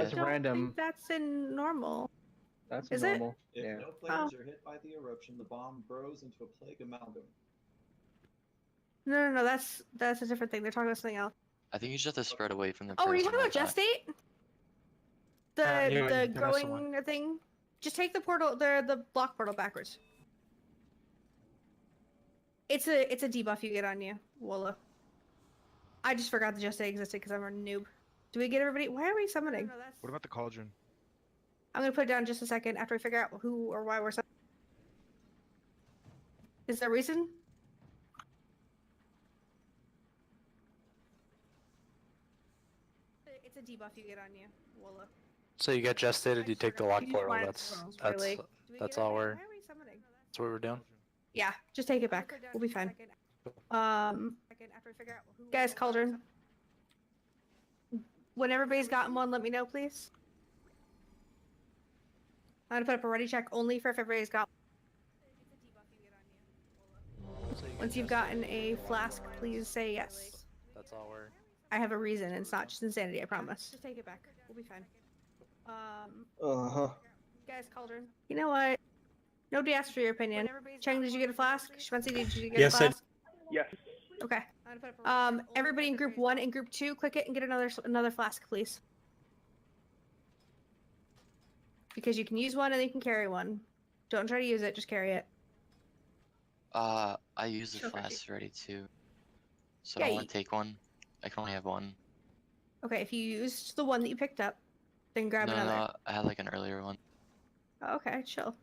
That's I don't random. think that's in normal. That's Is normal. If Yeah. no players are hit by the eruption, the bomb grows into a plague amalgam. No, that's a different thing. They're talking about something else. I think you just have to spread away from the Oh, person. are you talking about like that. gestate? Yeah, The that's the growing one. thing? Just take the portal, the block portal backwards. It's a debuff you get on you, Wolo. I just forgot the gestate existed because I'm a noob. Do we get everybody? Why are we summoning? What about the cauldron? I'm gonna put it down in just a second after we figure out who or why we're summoning. Is there a reason? It's a debuff you get on you, Wolo. So you get gestated, you take the lock You portal. wanted That's to roll, really. that's all we're. Why are we summoning? That's what we're doing. Yeah, just take it back. We'll be fine. Guys, cauldron. When everybody's gotten one, let me know, please. I'm gonna put up a ready check only for if everybody's got. Once you've gotten a flask, please say yes. That's all we're. I have a reason. It's not just insanity. I promise. Just take it back. We'll be fine. Guys, cauldron. You know what? Nobody asked for your opinion. Cheng, did you get a flask? Shvenzi, did you get a flask? Yes. Okay. Everybody in group 1 and group 2, click it and get another flask, please. Because you can use one and you can carry one. Don't try to use it, just carry it. I use the Okay. flask already too. So Yeah, I want to take one. I can only have one. Okay, if you used the one that you picked up, then grab another. No, I had like an earlier one. Okay, chill.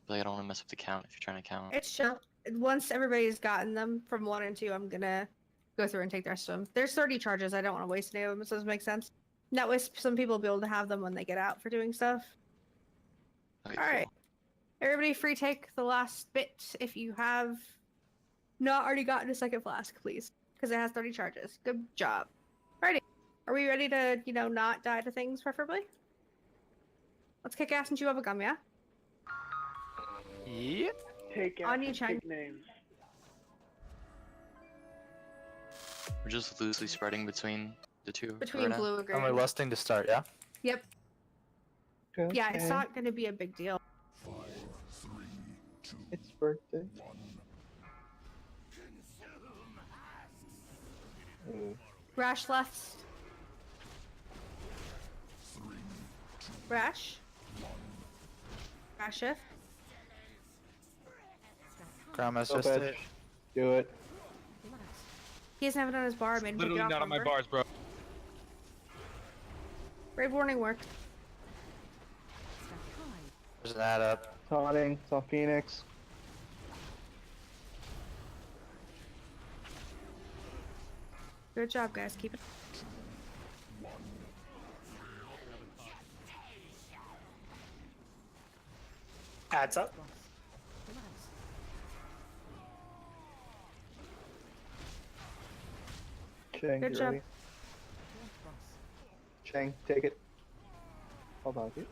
But like, I don't want to mess up the count if you're trying to count. It's chill. Once everybody's gotten them from 1 and 2, I'm gonna go through and take the rest of them. There's 30 charges. I don't want to waste any of them. So does it make sense? And that way, some people will be able to have them when they get out for doing stuff. Okay, All right. cool. Everybody free take the last bit if you have not already gotten a second flask, please. Because it has 30 charges. Good job. Alrighty. Are we ready to, not die to things, preferably? Let's kick ass and chew up a gum, yeah? Yep. Take On you, out Cheng. big names. We're just loosely spreading between the two. Between right now. blue and green. And we're lusting to start, yeah? Yep. Okay. Yeah, it's not going to be a big deal. It's birthday. Rash left. Rash. Rash. Grandma Go assisted. fetch. Do it. He doesn't have it on his bar. Made him take it Literally off, not on my remember? bars, bro. Brave warning worked. There's an ad up. Taunting. It's on Phoenix. Good job, guys. Keep it. Adds up. Cheng, Good you job. ready? Cheng, take it. Hold on, dude.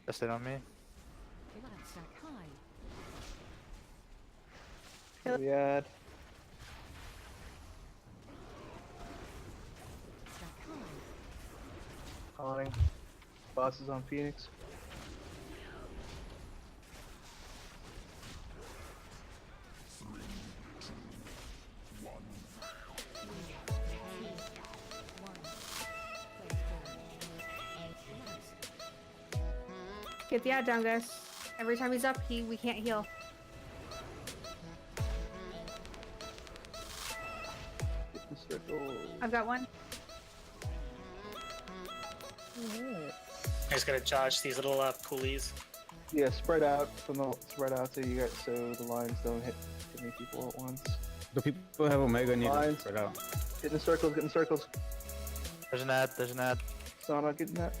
Gestate on me. What do we add? Taunting. Boss is on Phoenix. Get the ad down, guys. Every time he's up, we can't heal. Get the circle. I've got one. Alright. I just gotta dodge these little pulleys. Yeah, spread out so you got the lines don't hit too many people at once. The people who have Omega need to Lines. spread out. Get in circles, get in circles. There's an ad. There's an ad. Sana, getting that?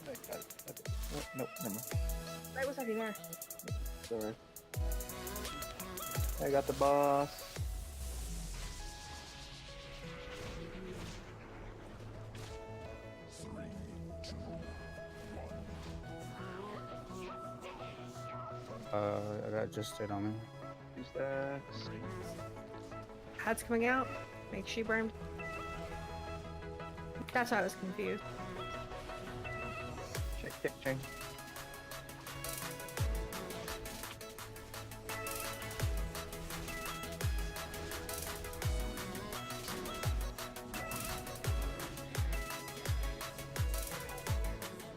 I got it. Okay. Nope, never mind. Right was already there. Sorry. I got the boss. I got just stayed on me. 2 stacks. Ad's coming out. Make sure you burn. That's why I was confused. Chain.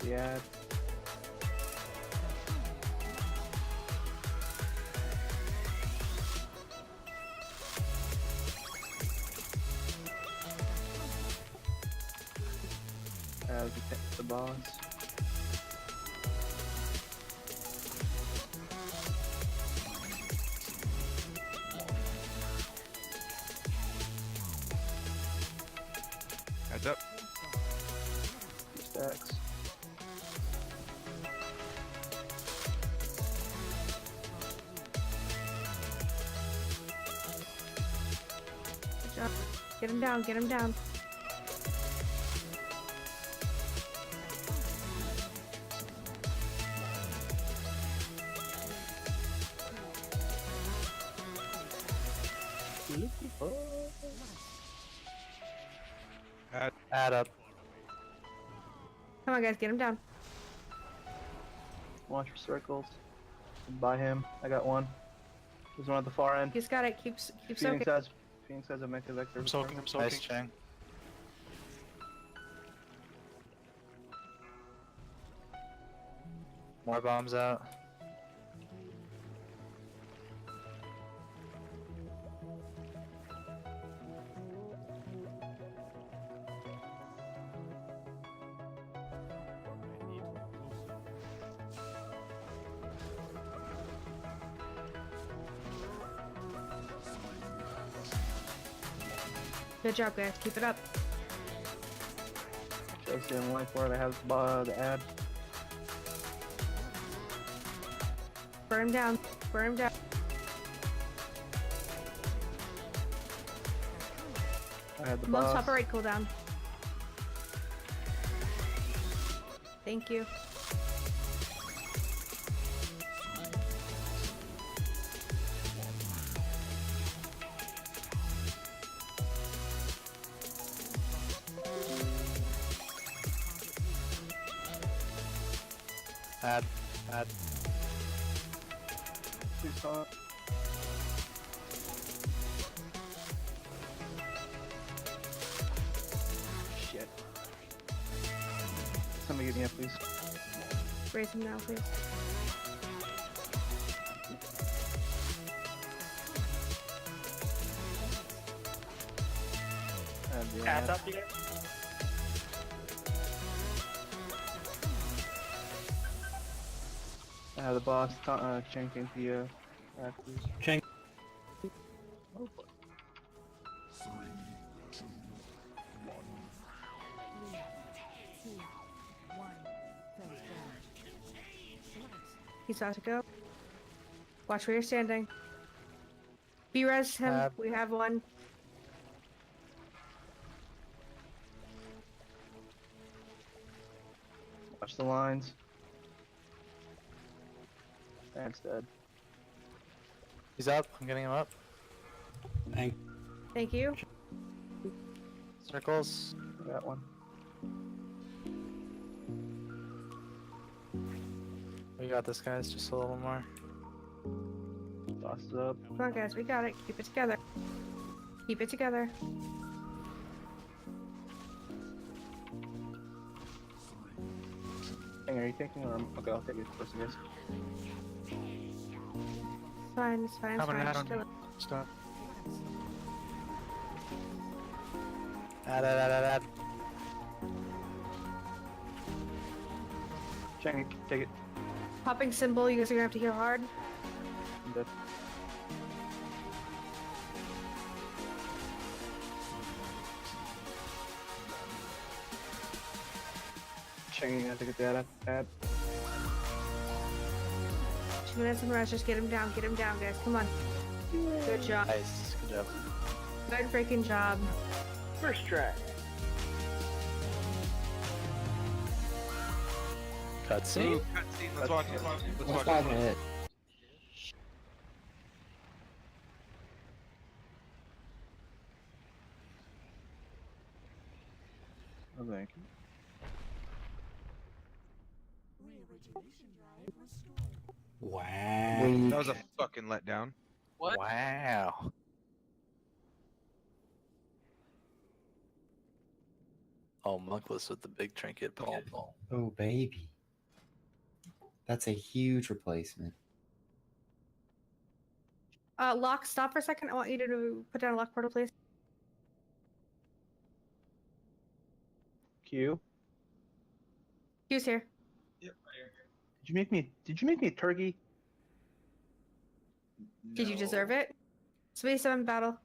Yeah. The boss. Heads up. 2 stacks. Good job. Get him down, get him down. Add up. Come on, guys, get him down. Watch for circles. By him. I got one. There's one at the far end. He's got it. Keep Phoenix soaking. has a mecha vector. I'm soaking, I'm soaking. Nice, Chang. More bombs out. Good job, guys. Keep it up. Just in life where I have the ad. Burn him down. Burn him down. I had the Most boss. upper right cooldown. Thank you. Add. Two saw. Shit. Somebody get me up, please. Raise him now, please. Adds up, you guys. The boss, Chang came to you. Chang. He's about to go. Watch where you're standing. B-res him. We have one. Watch the lines. That's dead. He's up. I'm getting him up. Thank you. Circles. I got one. We got this, guys. Just a little more. Boss is up. Come on, guys. We got it. Keep it together. Keep it together. Hang, are you taking or okay, I'll take it first, I guess. It's fine. It's fine. It's Coming fine. out Just on kill you. it. Stop. Add. Chang, take it. Popping symbol. You guys are gonna have to heal hard. I'm dead. Chang, you have to get that ad. 2 minutes and rush. Just get him down. Get him down, guys. Come on. Good job. Nice. Good job. Good freaking job. First try. Ooh, Cutscene. cutscene. Let's watch it. Let's watch it. Oh, thank you. Wow. That was a fucking letdown. What? Wow. Oh, Monkless with the big trinket ball. Oh, baby. That's a huge replacement. Lock, stop for a second. I want you to put down a lock portal, please. Q. Q's here. Yep, right here. Did you make me a turkey? Did you deserve No. it? Space 7 battle.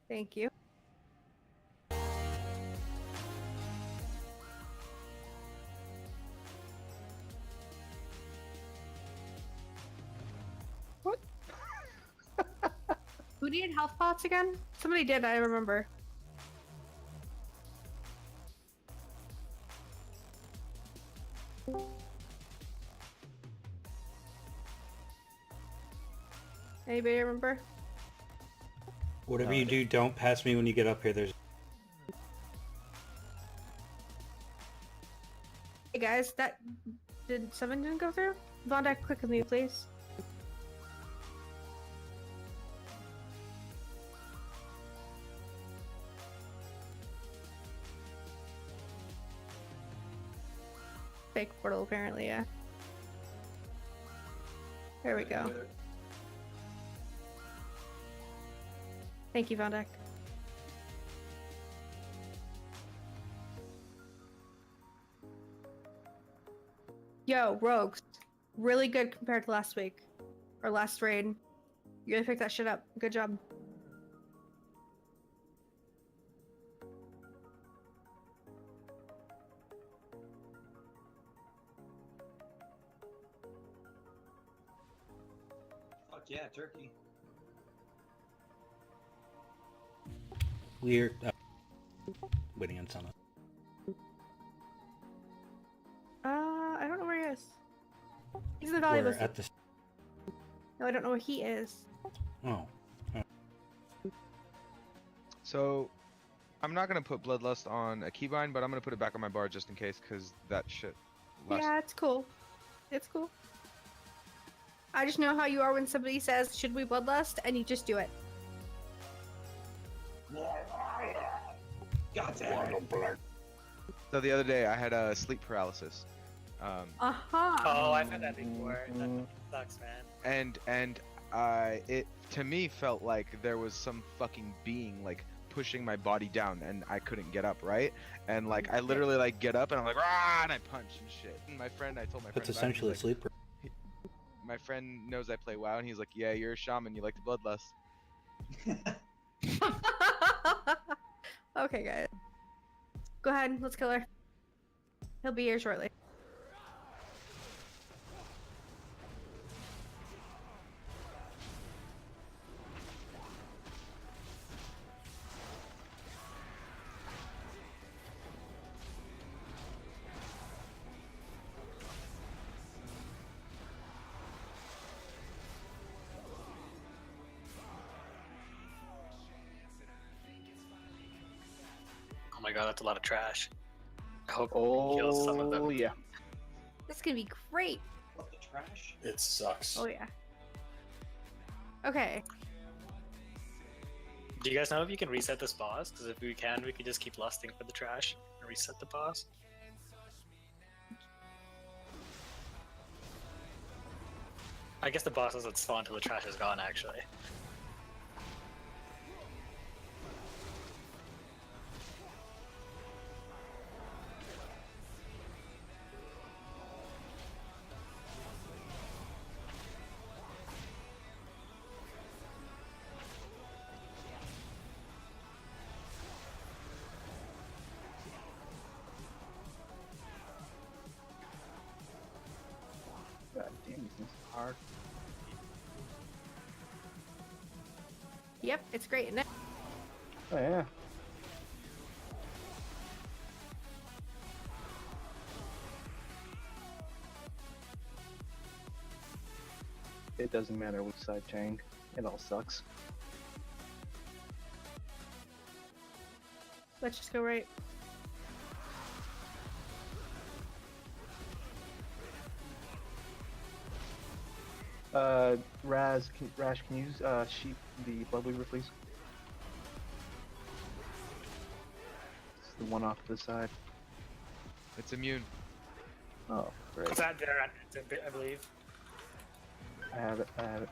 Thank you. What? Who needed health pots again? Somebody did, I remember. Anybody remember? Whatever No, you I do, don't pass me when you get up here. There's Hey guys, that didn't go through? Vonda, quick with me, please. Fake portal, apparently, yeah. There we go. Thank you, Vonda. Yo, rogues. Really good compared to last week. Or last raid. You really picked that shit up. Good job. Fuck yeah, turkey. we're waiting on someone. I don't know where he is. He's in the valuable. We're at the. No, I don't know where he is. Oh. So, I'm not gonna put Bloodlust on a keybind, but I'm gonna put it back on my bar just in case, cause that shit. Yeah, it's cool. It's cool. I just know how you are when somebody says, "Should we bloodlust?" and you just do it. God damn it. So the other day I had sleep paralysis, Aha. Oh, I've had that before. That fucking sucks, man. and it to me felt like there was some fucking being like pushing my body down, and I couldn't get up, right? And like I literally like get up and I'm like, ah, and I punch and shit. And my friend, I told my friend, That's about it, essentially a he's sleeper. like, my friend knows I play WoW, and he's like, yeah, you're a shaman, you like the bloodlust. Okay, guys. Go ahead, let's kill her. He'll be here shortly. Oh my god, that's a lot of trash. I hope we kill some of them. Oh yeah. This is gonna be great. What the trash? It sucks. Oh yeah. Okay. Do you guys know if you can reset this boss? Because if we can, we could just keep lusting for the trash and reset the boss. I guess the boss doesn't spawn until the trash is gone, actually. God damn, this is hard. Yep, it's great, isn't it? Oh yeah. It doesn't matter which side tank. It all sucks. Let's just go right. Rash, can you sheet the blood weaver, please? It's the one off to the side. It's immune. Oh, great. It's at there, I believe. I have it. I have it.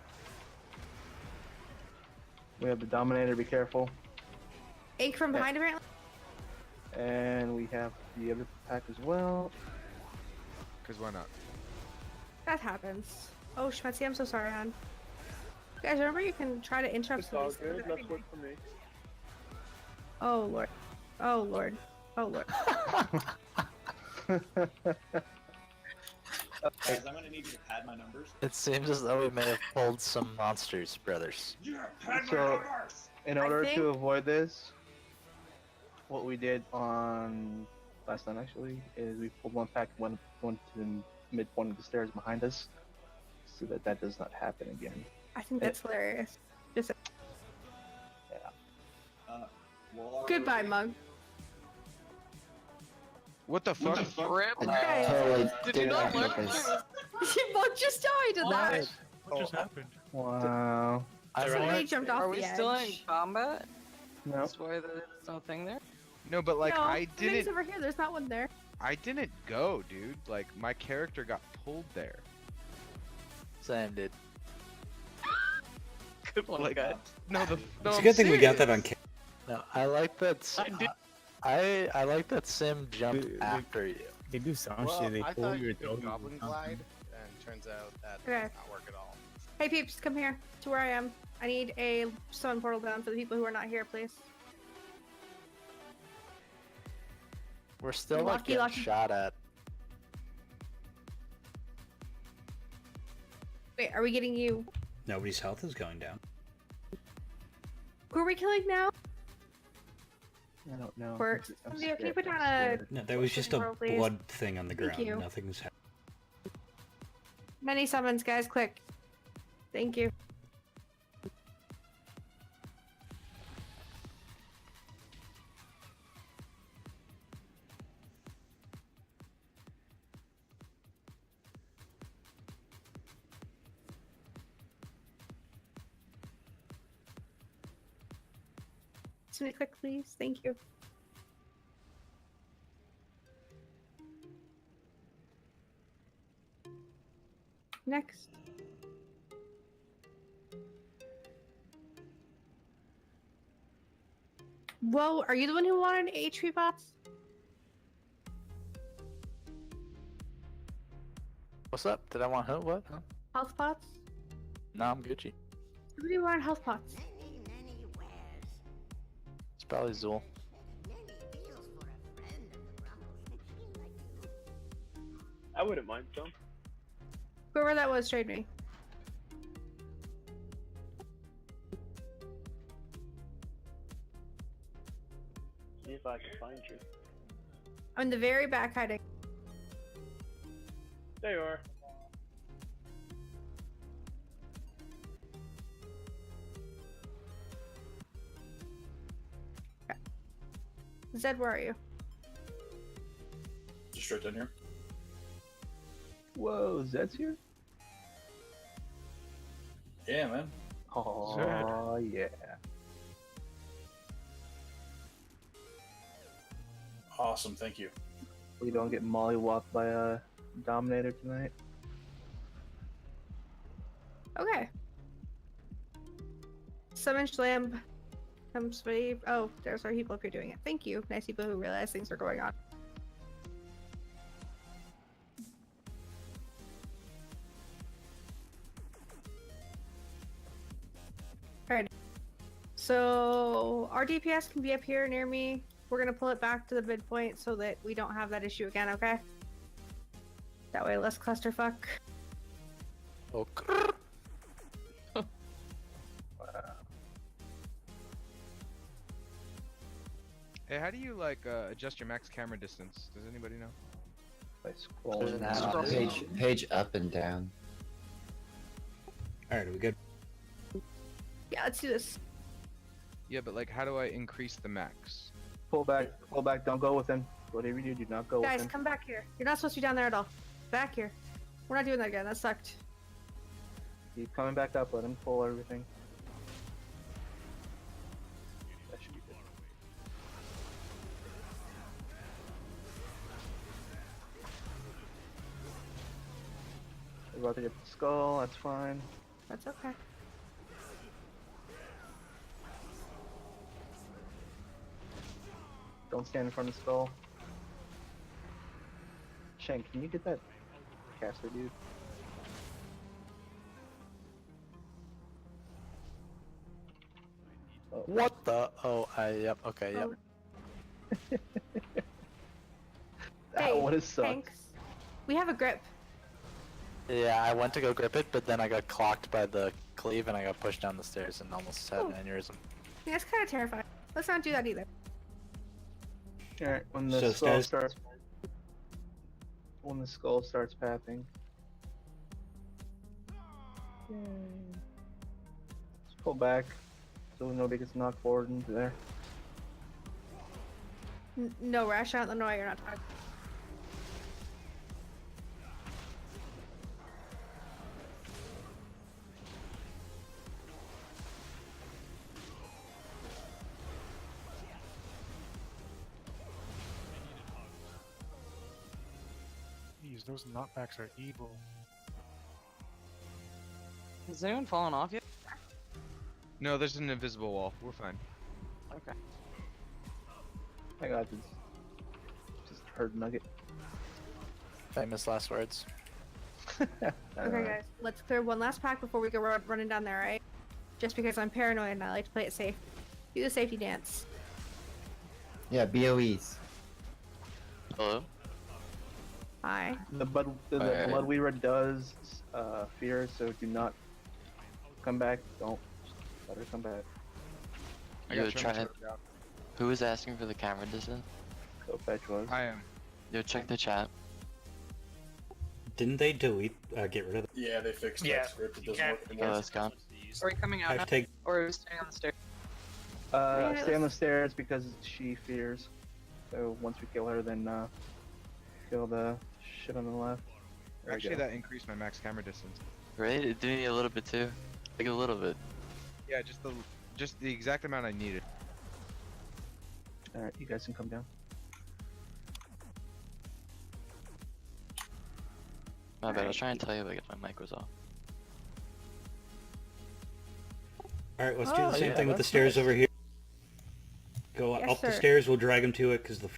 We have the Dominator. Be careful. Ink from behind, apparently. And we have the other pack as well. Cause why not? That happens. Oh, Schmetzy, I'm so sorry, hon. Guys, remember you can try to interrupt It's all somebody. good. Let's work for me. Oh lord. Oh lord. Oh lord. Guys, I'm gonna need you to pad my numbers. It seems as though we may have pulled some monsters, brothers. Yeah, pad my So, numbers! in I order think- to avoid this, what we did on last night actually is we pulled one pack, one to the midpoint of the stairs behind us, so that that does not happen again. I think that's hilarious. Just Warlock goodbye, rotate. mug. What the fuck? Rip. Okay. Totally Did you not not learn? notice. Mug just died in that. What just happened? Wow. I They're thought- Somebody jumped off Are the we edge. still in combat? No. That's why there's no thing there? No, but like no, I the thing's didn't. over here. There's not one there. I didn't go, dude. Like my character got pulled there. Same, dude. Good one, Like, guys. No, the. No, It's a I'm good thing we got that serious. on camera. No, I like that. I like that Sim jumped Dude, after you. They do some Well, shit. They I pull thought your you throat. could goblin glide, and turns out that Okay. does not work at all. Hey peeps, come here to where I am. I need a summon portal down for the people who are not here, please. We're still like Lucky, getting lucky. shot at. Wait, are we getting you? Nobody's health is going down. Who are we killing now? I don't know. Bert, I'm can you scared. put I'm down a scared. No, there was just a Portal, please. blood thing on the Thank ground. you. Nothing's happening. many summons, guys? Click. Thank you. Somebody click, please. Thank you. Next. Whoa, are you the one who wanted HP bots? What's up? Did I want who? What? Huh? Health pots? No, I'm Gucci. Somebody wanted health pots. It's probably Zool. I wouldn't mind, John. Whoever that was, trade me. See if I can find you. I'm in the very back hiding. There you are. Zed, where are you? Just straight down here. Whoa, Zed's here? Yeah, man. Oh, yeah. Awesome, thank you. We don't get mollywopped by a Dominator tonight. Okay. Summon Schlamb. Come somebody. Oh, there's our people up here doing it. Thank you. Nice people who realize things are going on. Alright. So our DPS can be up here near me. We're gonna pull it back to the midpoint so that we don't have that issue again, okay? That way less clusterfuck. Okay. Hey, how do you like adjust your max camera distance? Does anybody know? By scrolling There's an down. app. Page up and down. Alright, are we good? Yeah, let's do this. Yeah, but like, how do I increase the max? Pull back, don't go with him. Whatever you do not go with Guys, him. come back here. You're not supposed to be down there at all. Back here. We're not doing that again. That sucked. Keep coming back up, let him pull everything. That should be good. We're about to get the skull, that's fine. That's okay. Don't stand in front of the skull. Shank, can you get that caster, dude? Oh. What the? Oh, yep. Okay, yep. Oh. That Hey, would have sucked. Hanks. We have a grip. Yeah, I went to go grip it, but then I got clocked by the cleave and I got pushed down the stairs and almost had an aneurysm. Yeah, it's kind of terrifying. Let's not do that either. Alright, when the So, skull guys- starts... When the skull starts pathing. Yay. Just pull back so nobody gets knocked forward into there. No, Rash, I don't know why you're not talking. Jeez, those knockbacks are evil. Has anyone fallen off yet? No, there's an invisible wall. We're fine. Okay. I got this. Just herd nugget. Famous last words. Okay, guys, let's clear one last pack before we go running down there, right? Just because I'm paranoid and I like to play it safe. Do the safety dance. Yeah, BOEs. Hello? Hi. The blood weaver does fear, so do not come back. Don't let her come back. I Yo, got try try it. Who was asking for the camera distance? Go fetch was. I am. Yo, check the chat. Didn't they delete, get rid of it? Yeah, they fixed Yeah, that script. It you doesn't can't- work you anymore. Oh, that's gone. Are we coming out now? Hashtag Or are we staying on the stairs? Stay on the stairs because she fears. So once we kill her, then kill the shit on the left. There we Actually, go. that increased my max camera distance. Right? It did me a little bit too. Like a little bit. Yeah, just the exact amount I needed. Alright, you guys can come down. My bad, I was trying to tell you, but I guess my mic was off. Alright, let's do Oh, the same yeah, thing with the that's stairs nice. over here. Go Yes, up the sir. stairs, we'll drag them to it, because the...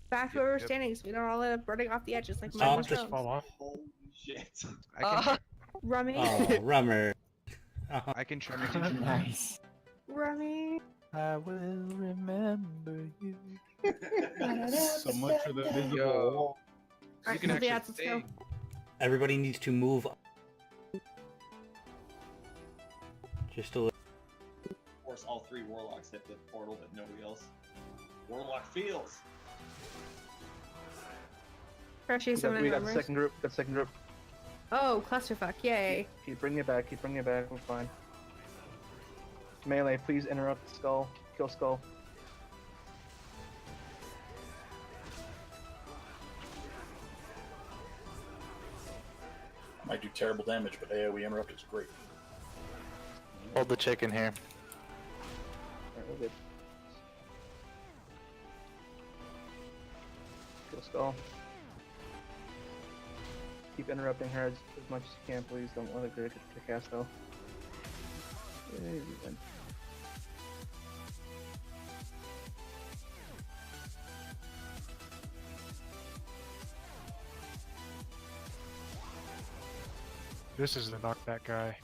Back to where we're standing so we don't all end up running off the edges like Oh, my just fall off. Holy shit. I can, Rummy. Oh, rummer. I can trim it. Nice. Rummy. I will remember you. So much for the visible Yo. wall. You Alright, can let's actually go. stay. Everybody needs to move just a little. Of course, all three warlocks hit the portal, but nobody else. Warlock feels. Freshie, We got, someone we in got the rumors. second group. Got the second group. Oh, clusterfuck! Yay! Keep bringing it back. Keep bringing it back. We're fine. Melee, please interrupt skull. Kill skull. Might do terrible damage, but AoE interrupt is great. Hold the chicken here. Alright, we're good. Kill skull. Keep interrupting her as much as you can, please. Don't let her get the cast though. Yay, we win. This is the knockback guy.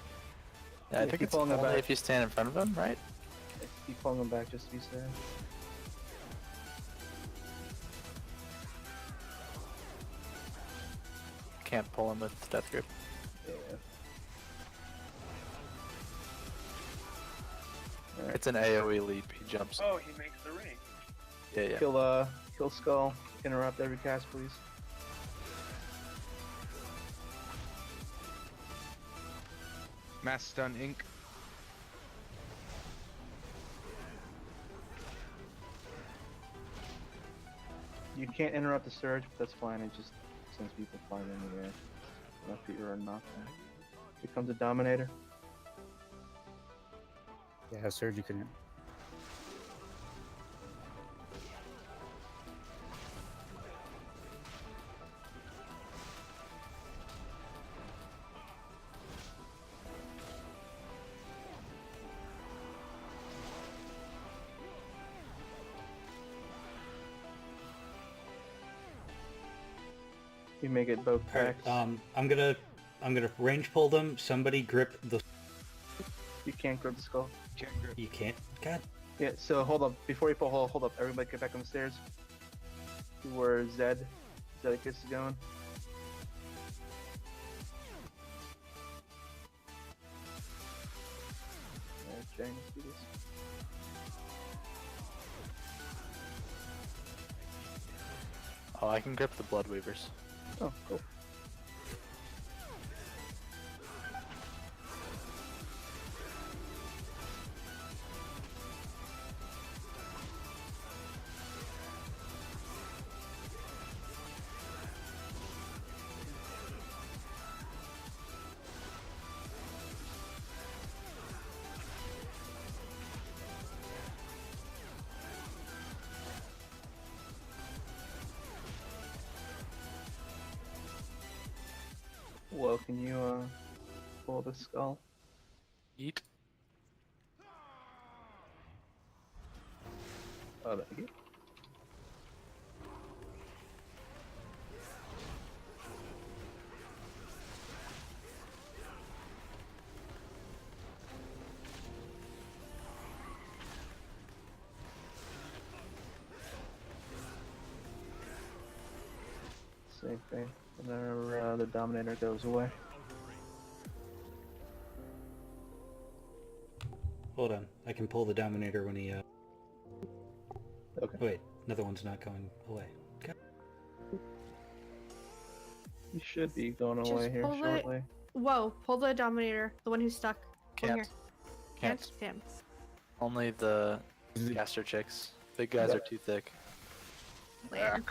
Yeah, I Yeah, think keep it's pulling them only back. if you stand in front of him, right? Keep pulling them back just to be safe. Can't pull him with death grip. Yeah. Alright. It's an AoE leap. He jumps. Oh, he makes the ring. Yeah, yeah. Kill skull. Interrupt every cast, please. Mass stun ink. can't interrupt the surge, but that's fine. It just sends people flying in the air. Enough that you're a knockback. Here comes a Dominator. Yeah, Surge, you couldn't. You may get both Alright, packs. I'm gonna range pull them. Somebody grip the. You can't grab the skull. You can't. God. Yeah, so hold up. Before you pull, hold up. Everybody get back on the stairs. To where Zedekis is going. Jane, let's do this. Oh, I can grip the Blood Weavers. Oh, cool. Well, can you pull the skull? Eat. Oh, thank you. Same thing. Whenever the Dominator goes away. Hold on. I can pull the Dominator when he. Okay. Wait, another one's not going away. Okay. You should be going Just away here pull it. shortly. Whoa, pull the Dominator, the one who's stuck. Pull Can't. here. Can't. Damn. Only the caster chicks. Big guys are too thick. Later.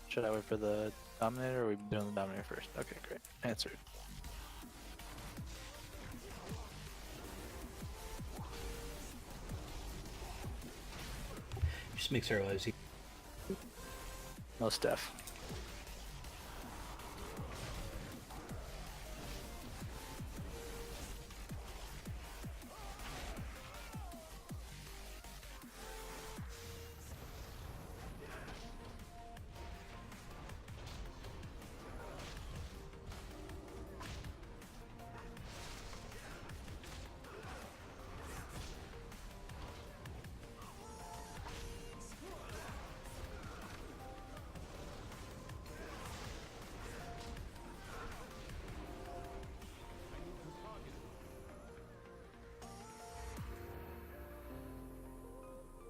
Should I wait for the Dominator, or are we doing the Dominator first? Okay, great. Answered. Just makes our lives easy. No Steph.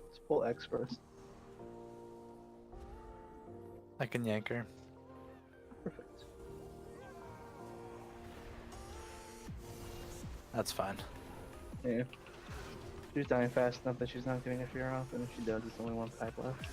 Let's pull X first. I can yank her. Perfect. That's fine. Yeah. She's dying fast enough that she's not getting a fear off, and if she does, it's only one pack left.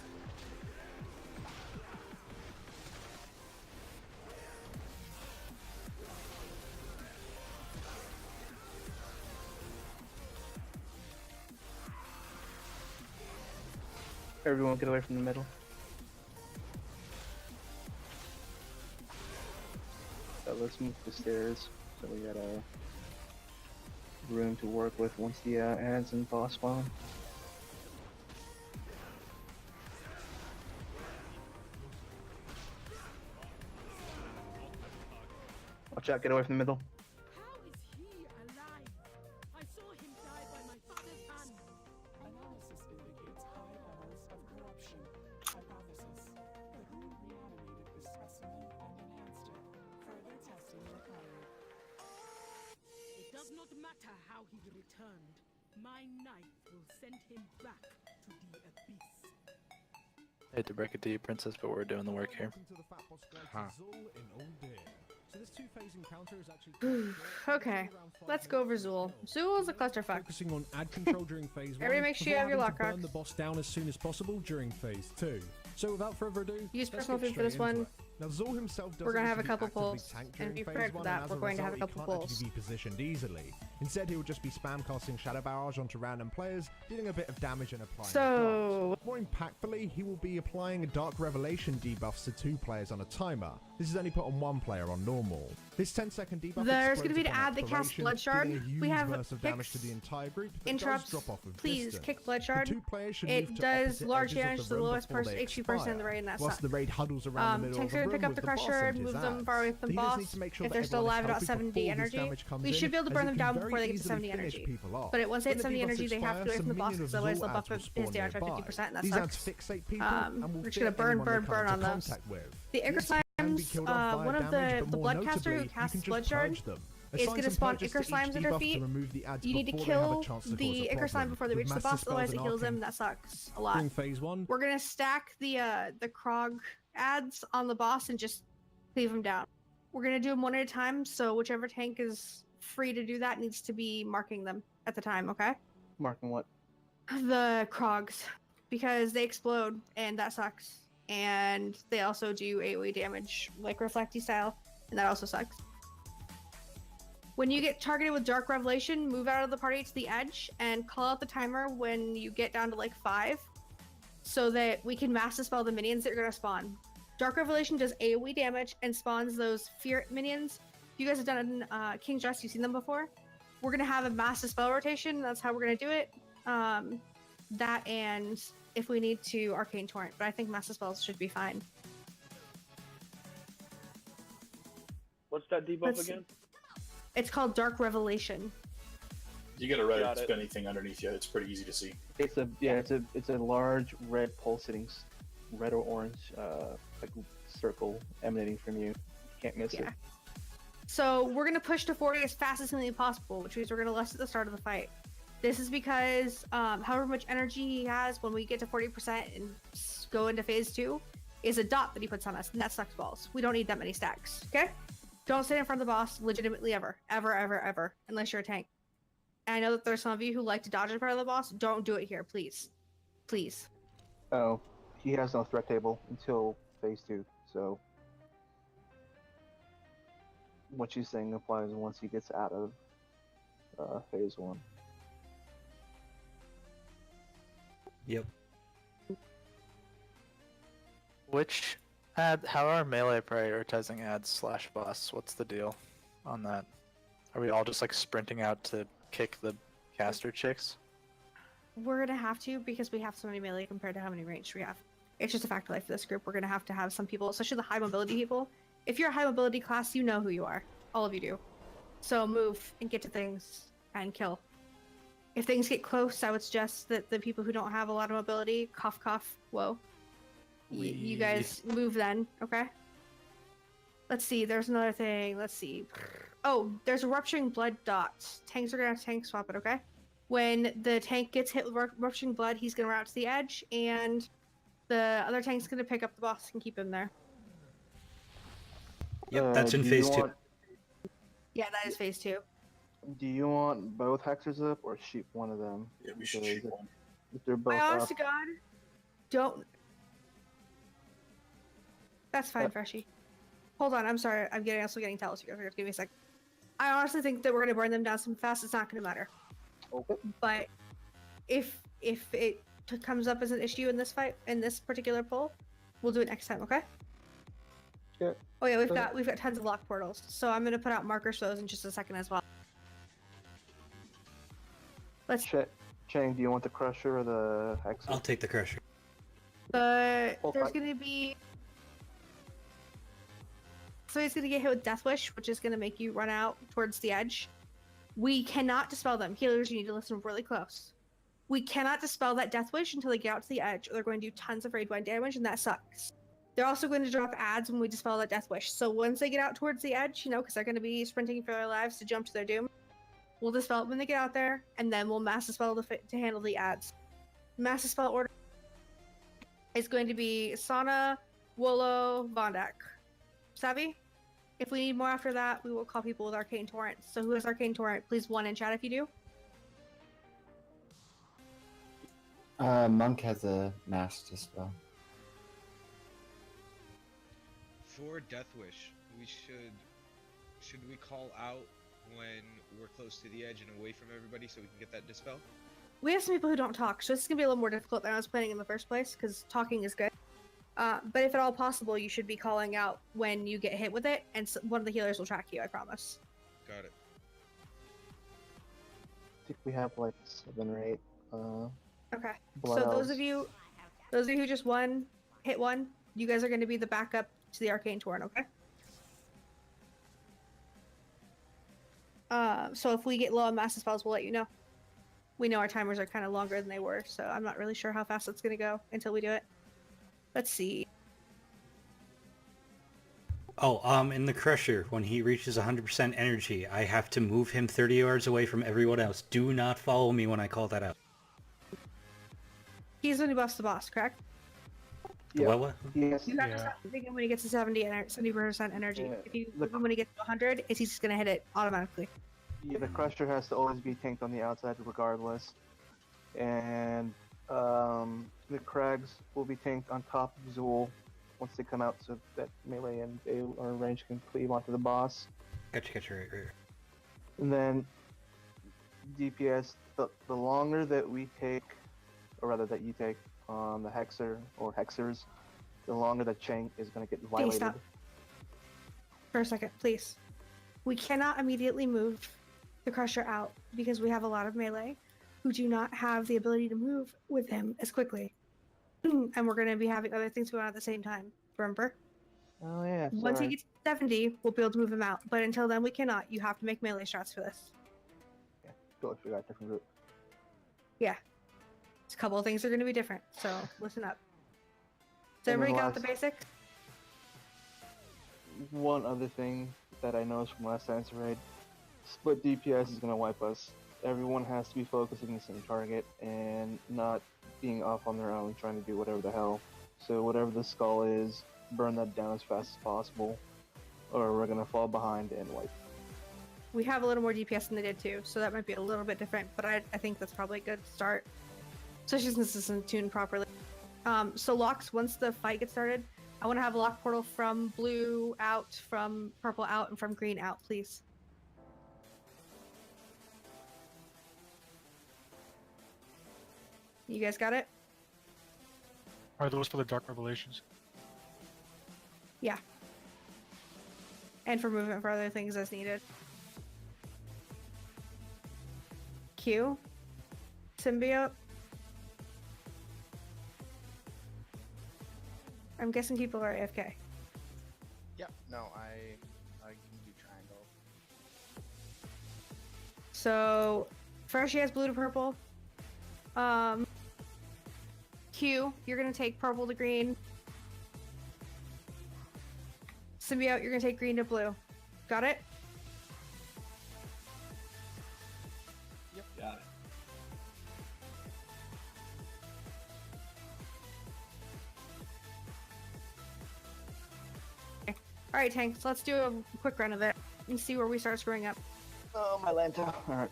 Everyone get away from the middle. So let's move the stairs. So we got a room to work with once the ads and boss spawn. Watch out, get away from the middle. How is he alive? I saw him die by my father's hand. Analysis indicates high levels of corruption. Hypothesis: the who reanimated this specimen and enhanced it. Further testing required. It does not matter how he returned. My knife will send him back to the abyss. I hate to break it to you, Princess, but we're doing the work here. Huh. Okay, let's go over Zool. Zool is a clusterfuck. Focusing on ad control during phase 1. Everybody make sure you have your before lock having to burn rocks. the boss down as soon as possible during phase 2. So without further ado, Use let's personal get food for this straight into one. it. Now Zool himself We're gonna doesn't have a need to be couple actively pulls, tank and during be phase prepared for 1, that. and as We're going to have a result, couple he can't pulls. actually be positioned easily. Instead, he will just be spam casting Shadow Barrage onto random players, dealing a bit of damage and applying So- dodge. More impactfully, he will be applying Dark Revelation debuffs to 2 players on a timer. This is only put on 1 player on normal. This 10-second debuff There's explodes gonna be to upon add the cast expiration, Blood Shard. dealing a huge We have burst of damage to kicks, the entire group that interrupts. does drop off of Please distance. kick Blood The Shard. 2 players should It move to does opposite large edges of damage to the room lowest before they HP person in the expire, raid, and that whilst sucks. the raid huddles around the middle Tanks of are the gonna room pick up with the the boss Crusher and and his move them ads. far away from The the healers boss. need to make sure If that they're still everyone is alive at about healthy 70 before this energy, damage comes we should in, be able to as burn it them can down very before they get to easily 70 finish energy. people off. But it once they When hit the 70 debuffs energy, they have to expire, go away from the some boss minion because of otherwise they'll Zul buff ads will his spawn damage by nearby. 50%, and that These ads sucks. fixate people and will We're just gonna fear burn, anyone they burn, come burn into on those. contact with. The Ichor Yes, you can be Slimes, killed off via one of damage, the but more Bloodcaster notably, who you casts can just Blood Shard purge them. is Assign gonna some spawn purges Ichor to each Slimes at their debuff to feet. remove the ads You need to before they have a kill chance to the cause a Ichor Slime problem, before they with reach the massive boss, spells otherwise it and heals them. arcane. That sucks a lot. During phase 1, We're gonna stack the Krog ads on the boss and just cleave them down. We're gonna do them one at a time, so whichever tank is free to do that needs to be marking them at the time, okay? Marking what? The Krogs, because they explode and that sucks. And they also do AoE damage, like Reflecty style, and that also sucks. When you get targeted with Dark Revelation, move out of the party to the edge and call out the timer when you get down to like 5, so that we can mass dispel the minions that are gonna spawn. Dark Revelation does AoE damage and spawns those fear minions. You guys have done King's Rest, you've seen them before. We're gonna have a mass dispel rotation, that's how we're gonna do it. That, and if we need to, Arcane Torrent, but I think mass dispels should be fine. What's that debuff Let's- again? It's called Dark Revelation. You get a red Got it. spinny thing underneath you. It's pretty easy to see. It's a large red pulsating, red or orange, like circle emanating from you. You can't miss it. Yeah. So we're gonna push to 40 as fast as humanly possible, which means we're gonna less at the start of the fight. This is because however much energy he has when we get to 40% and go into phase 2 is a dot that he puts on us, and that sucks balls. We don't need that many stacks, okay? Don't stand in front of the boss legitimately ever, unless you're a tank. And I know that there's some of you who like to dodge in front of the boss. Don't do it here, please. Please. Oh, he has no threat table until phase 2, so what she's saying applies once he gets out of phase 1. Yep. Which ad? How are melee prioritizing ads / boss? What's the deal on that? Are we all just like sprinting out to kick the caster chicks? We're gonna have to, because we have so many melee compared to how many range we have. It's just a fact of life for this group. We're gonna have to have some people, especially the high mobility people. If you're a high mobility class, you know who you are. All of you do. So move and get to things and kill. If things get close, I would suggest that the people who don't have a lot of mobility, cough, cough, whoa. You guys move then, okay? Let's see, there's another thing. Let's see. Oh, there's a rupturing blood dot. Tanks are gonna have to tank swap it, okay? When the tank gets hit with rupturing blood, he's gonna route to the edge, and the other tank's gonna pick up the boss and keep him there. Yep, that's in do phase you 2. want- Yeah, that is phase 2. Do you want both hexers up or sheep one of them? Yeah, we should Because shoot one. If they're both I up, honest to God, don't. That's fine, Freshie. Hold on, I'm sorry. I'm also getting tells. You guys give me a sec. I honestly think that we're gonna burn them down so fast. It's not gonna matter. Okay. But if it comes up as an issue in this fight, in this particular pull, we'll do it next time. Okay? Yeah. Oh yeah, we've got tons of lock portals. So I'm gonna put out markers for those in just a second as well. Let's. Chang, do you want the crusher or the hexer? I'll take the crusher. There's fight. gonna be. So he's gonna get hit with Death Wish, which is gonna make you run out towards the edge. We cannot dispel them. Healers, you need to listen really close. We cannot dispel that Death Wish until they get out to the edge, or they're going to do tons of raid 1 damage, and that sucks. They're also going to drop ads when we dispel that Death Wish. So once they get out towards the edge, because they're going to be sprinting for their lives to jump to their doom, We'll dispel it when they get out there, and then we'll mass dispel to handle the ads. Mass dispel order is going to be Sana, Wolo, Vondak. Savvy? If we need more after that, we will call people with Arcane Torrents. So who has Arcane Torrent? Please 1 in chat if you do. Monk has a mass dispel. For Death Wish, should we call out when we're close to the edge and away from everybody so we can get that dispel? We have some people who don't talk, so this is going to be a little more difficult than I was planning in the first place, because talking is good. But if at all possible, you should be calling out when you get hit with it, and one of the healers will track you, I promise. Got it. I think we have like 7 or 8. Okay. Blood So elves. those of you who just hit one, you guys are going to be the backup to the Arcane Torrent, okay? So if we get low on mass spells, we'll let you know. We know our timers are kind of longer than they were, so I'm not really sure how fast it's going to go until we do it. Let's see. Oh, in the Crusher, when he reaches 100% energy, I have to move him 30 yards away from everyone else. Do not follow me when I call that out. He's when he buffs the boss, correct? Yeah. What? Yes. You have to stop moving him when he gets to 70% energy. Yeah. If you move him when he gets to 100, he's just going to hit it automatically. Yeah, the Crusher has to always be tanked on the outside regardless. And the Crags will be tanked on top of Zool once they come out so that melee and or range can cleave onto the boss. Gotcha, right. And then DPS, the longer that we take, or rather that you take on the Hexer or Hexers, the longer the chain is going to get violated. Stop. For a second, please. We cannot immediately move the Crusher out because we have a lot of melee who do not have the ability to move with him as quickly. And we're going to be having other things going on at the same time. Remember? Oh yeah. Once he sorry. gets to 70, we'll be able to move him out. But until then, we cannot. You have to make melee shots for this. Yeah, totally forgot a different route. Yeah. A couple of things are going to be different, so listen up. So And then everybody got the last- basics? One other thing that I noticed from last time's raid, split DPS is going to wipe us. Everyone has to be focusing the same target and not being off on their own trying to do whatever the hell. So whatever the skull is, burn that down as fast as possible, or we're going to fall behind and wipe. We have a little more DPS than they did too, so that might be a little bit different, but I think that's probably a good start. Especially since this isn't tuned properly. So locks, once the fight gets started, I want to have a lock portal from blue out, from purple out, and from green out, please. You guys got it? Are those for the Dark Revelations? Yeah. And for movement for other things as needed. Q. Symbiote. I'm guessing people are AFK. Yep. No, I can do triangle. So, first she has blue to purple. Q, you're gonna take purple to green. Symbiote, you're gonna take green to blue. Got it? Yep, got it. Alright, tanks, let's do a quick run of it and see where we start screwing up. Oh, my Lanta. Alright.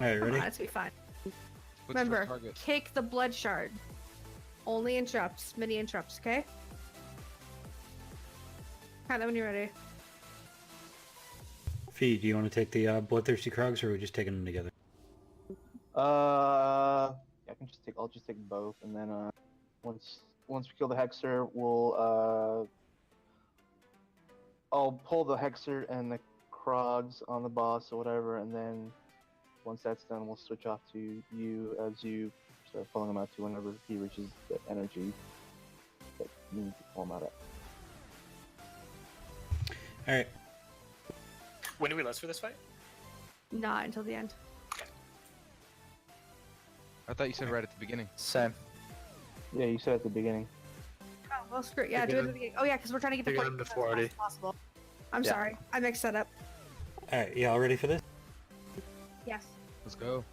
Alright, ready? That's be fine. What's the Remember, target? kick the blood shard. Only interrupts, mini interrupts, okay? Count that when you're ready. Fee, do you want to take the bloodthirsty Krogs, or are we just taking them together? Yeah, I'll just take both, and then once we kill the Hexer, I'll pull the Hexer and the Krogs on the boss or whatever, and then once that's done, we'll switch off to you as you start pulling him out to whenever he reaches the energy that you need to pull him out at. Alright. When do we list for this fight? Not until the end. I thought you said right at the beginning. Same. Yeah, you said at the beginning. Oh, well, screw it. Yeah, do it at the beginning. Oh, yeah, because we're trying to get the Beginning 40% to 40. as possible. I'm Yeah. sorry. I mixed that up. Alright, y'all ready for this? Let's go.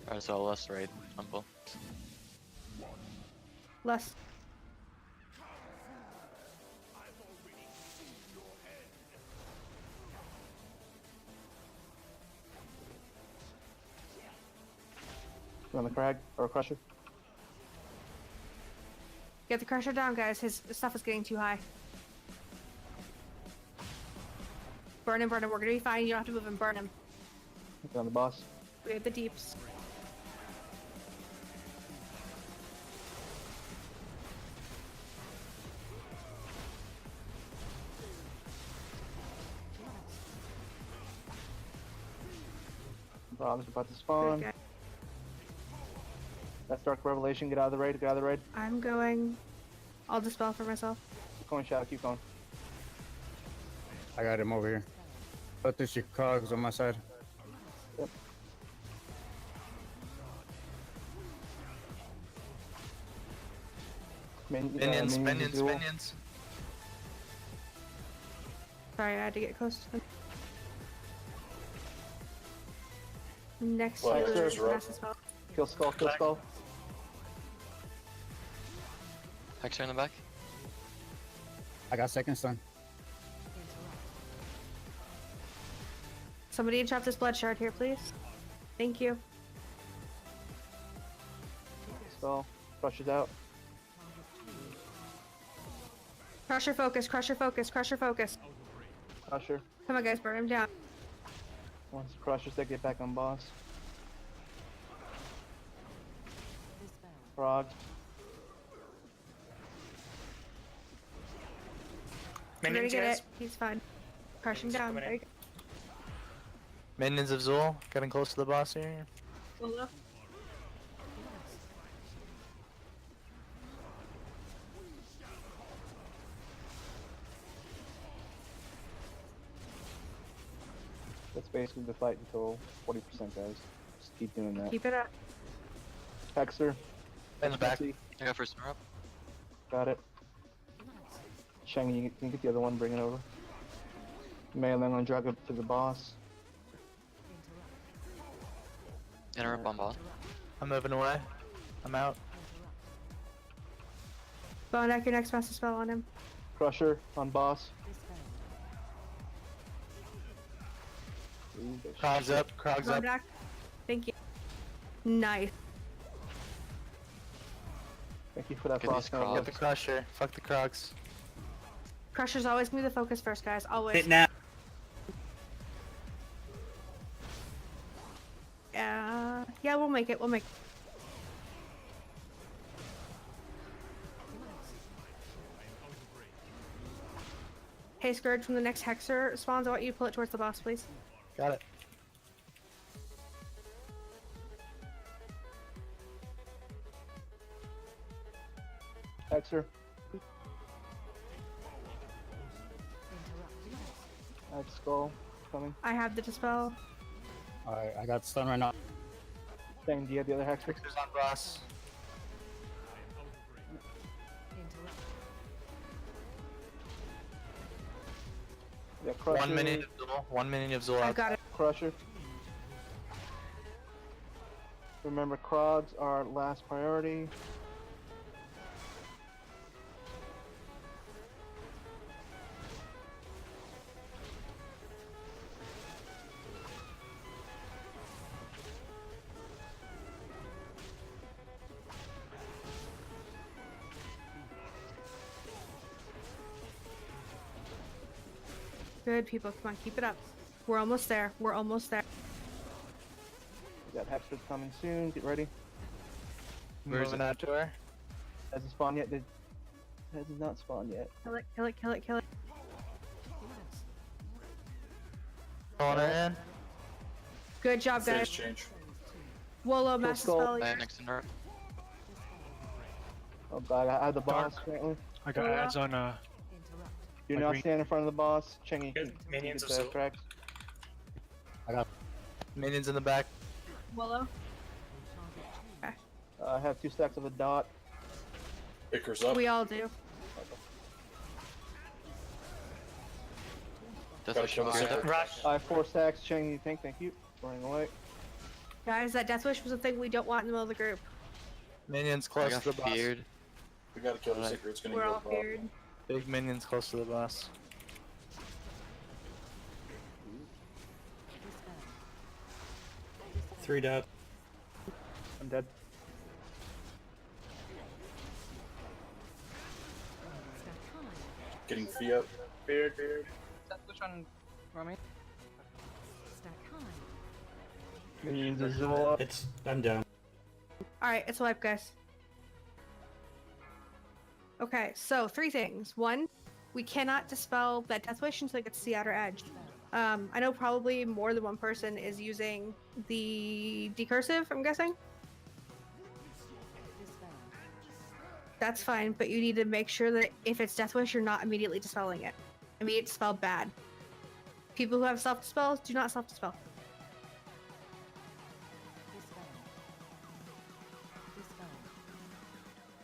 Alright, so last raid, Temple. Less. You on the crag or crusher? Get the crusher down, guys. His stuff is getting too high. Burn him, burn him. We're gonna be fine. You don't have to move him. Burn him. Get on the boss. We have the deeps. Rob's about to spawn. Good guy. That's Dark Revelation. Get out of the raid. Get out of the raid. I'm going. I'll dispel for myself. Keep going, Shadow. Keep going. I got him over here. Put this your cogs on my side. Yep. Minions, minions, duel. minions. Sorry, I had to get close to them. Next Well, healer sir, is right. mass spell. Kill skull. Kill skull. Hexer in the back. I got second stun. Somebody interrupt this blood shard here, please. Thank you. Skull. Crusher's out. Crusher focus, crusher focus, crusher focus. Crusher. Come on, guys, burn him down. Once the crusher's dead, get back on boss. Frog. We're gonna Minions, get guys. it. He's fine. Crush him down. coming in. Very good. Minions of Zul, getting close to the boss here. Solo. That's basically the fight until 40%, guys. Just keep doing that. Keep it up. Hexer. In the back. Jesse, I got first up. got it. Shang, you can get the other one, bring it over. Melee, I'm gonna drag it to the boss. Interrupt on bot. I'm moving away. I'm out. Bone deck your next master spell on him. Crusher on boss. Ooh, the Crog's shit. up, Crog's Bone up. deck. Thank you. Nice. Thank you for that Get these frost. Nova. Get the crusher. Fuck the Crocs. Crusher's always gonna be the focus first, guys. Always. Hit now. Yeah, we'll make it. We'll make it. Hey, Scourge, from the next Hexer spawns, I want you to pull it towards the boss, please. Got it. Hexer. Add skull. Coming. I have the dispel. Alright, I got stun right now. Shang, do you have the other Hexer? Hexer's on boss. Yeah, Crusher. 1 minute of Zul. 1 minute of Zul I out. got it. Crusher. Remember, Krogs are last priority. Good people, come on, keep it up. We're almost there. We're almost there. We got Hexers coming soon. Get ready. Where's it out to her? Hasn't spawned yet. Has not spawned yet. Kill it, kill it, kill it, kill it. Pulling her in. Good job, Phase guys. change. Wolo, Kill master skull. spell. I You're... next to nerf. Oh god, I have the boss currently. I got ads on Do My not green- stand in front of the boss. Chengy, Good. you Minions get of the Zul. cracks. I got Minions in the back. Wolo. I have 2 stacks of a dot. Pickers up. We all do. Death Gotta Wish kill the Gear center. there. Rush. I have 4 stacks. Cheng, you think? Thank you. running away. Guys, that death wish was a thing we don't want in the middle of the group. Minions I close got to the boss. feared. We gotta kill the Alright. secret. It's gonna We're go all feared. Big minions close to the boss. Three dead. I'm dead. Getting fee up. Beard. Which one, Romy? Minions is all up. I'm down. Alright, it's a wipe, guys. Okay, so 3 things. 1, we cannot dispel that death wish until it gets to the outer edge. I know probably more than one person is using the decursive, I'm guessing. That's fine, but you need to make sure that if it's death wish, you're not immediately dispelling it. Immediate dispel bad. People who have self-dispel, do not self-dispel.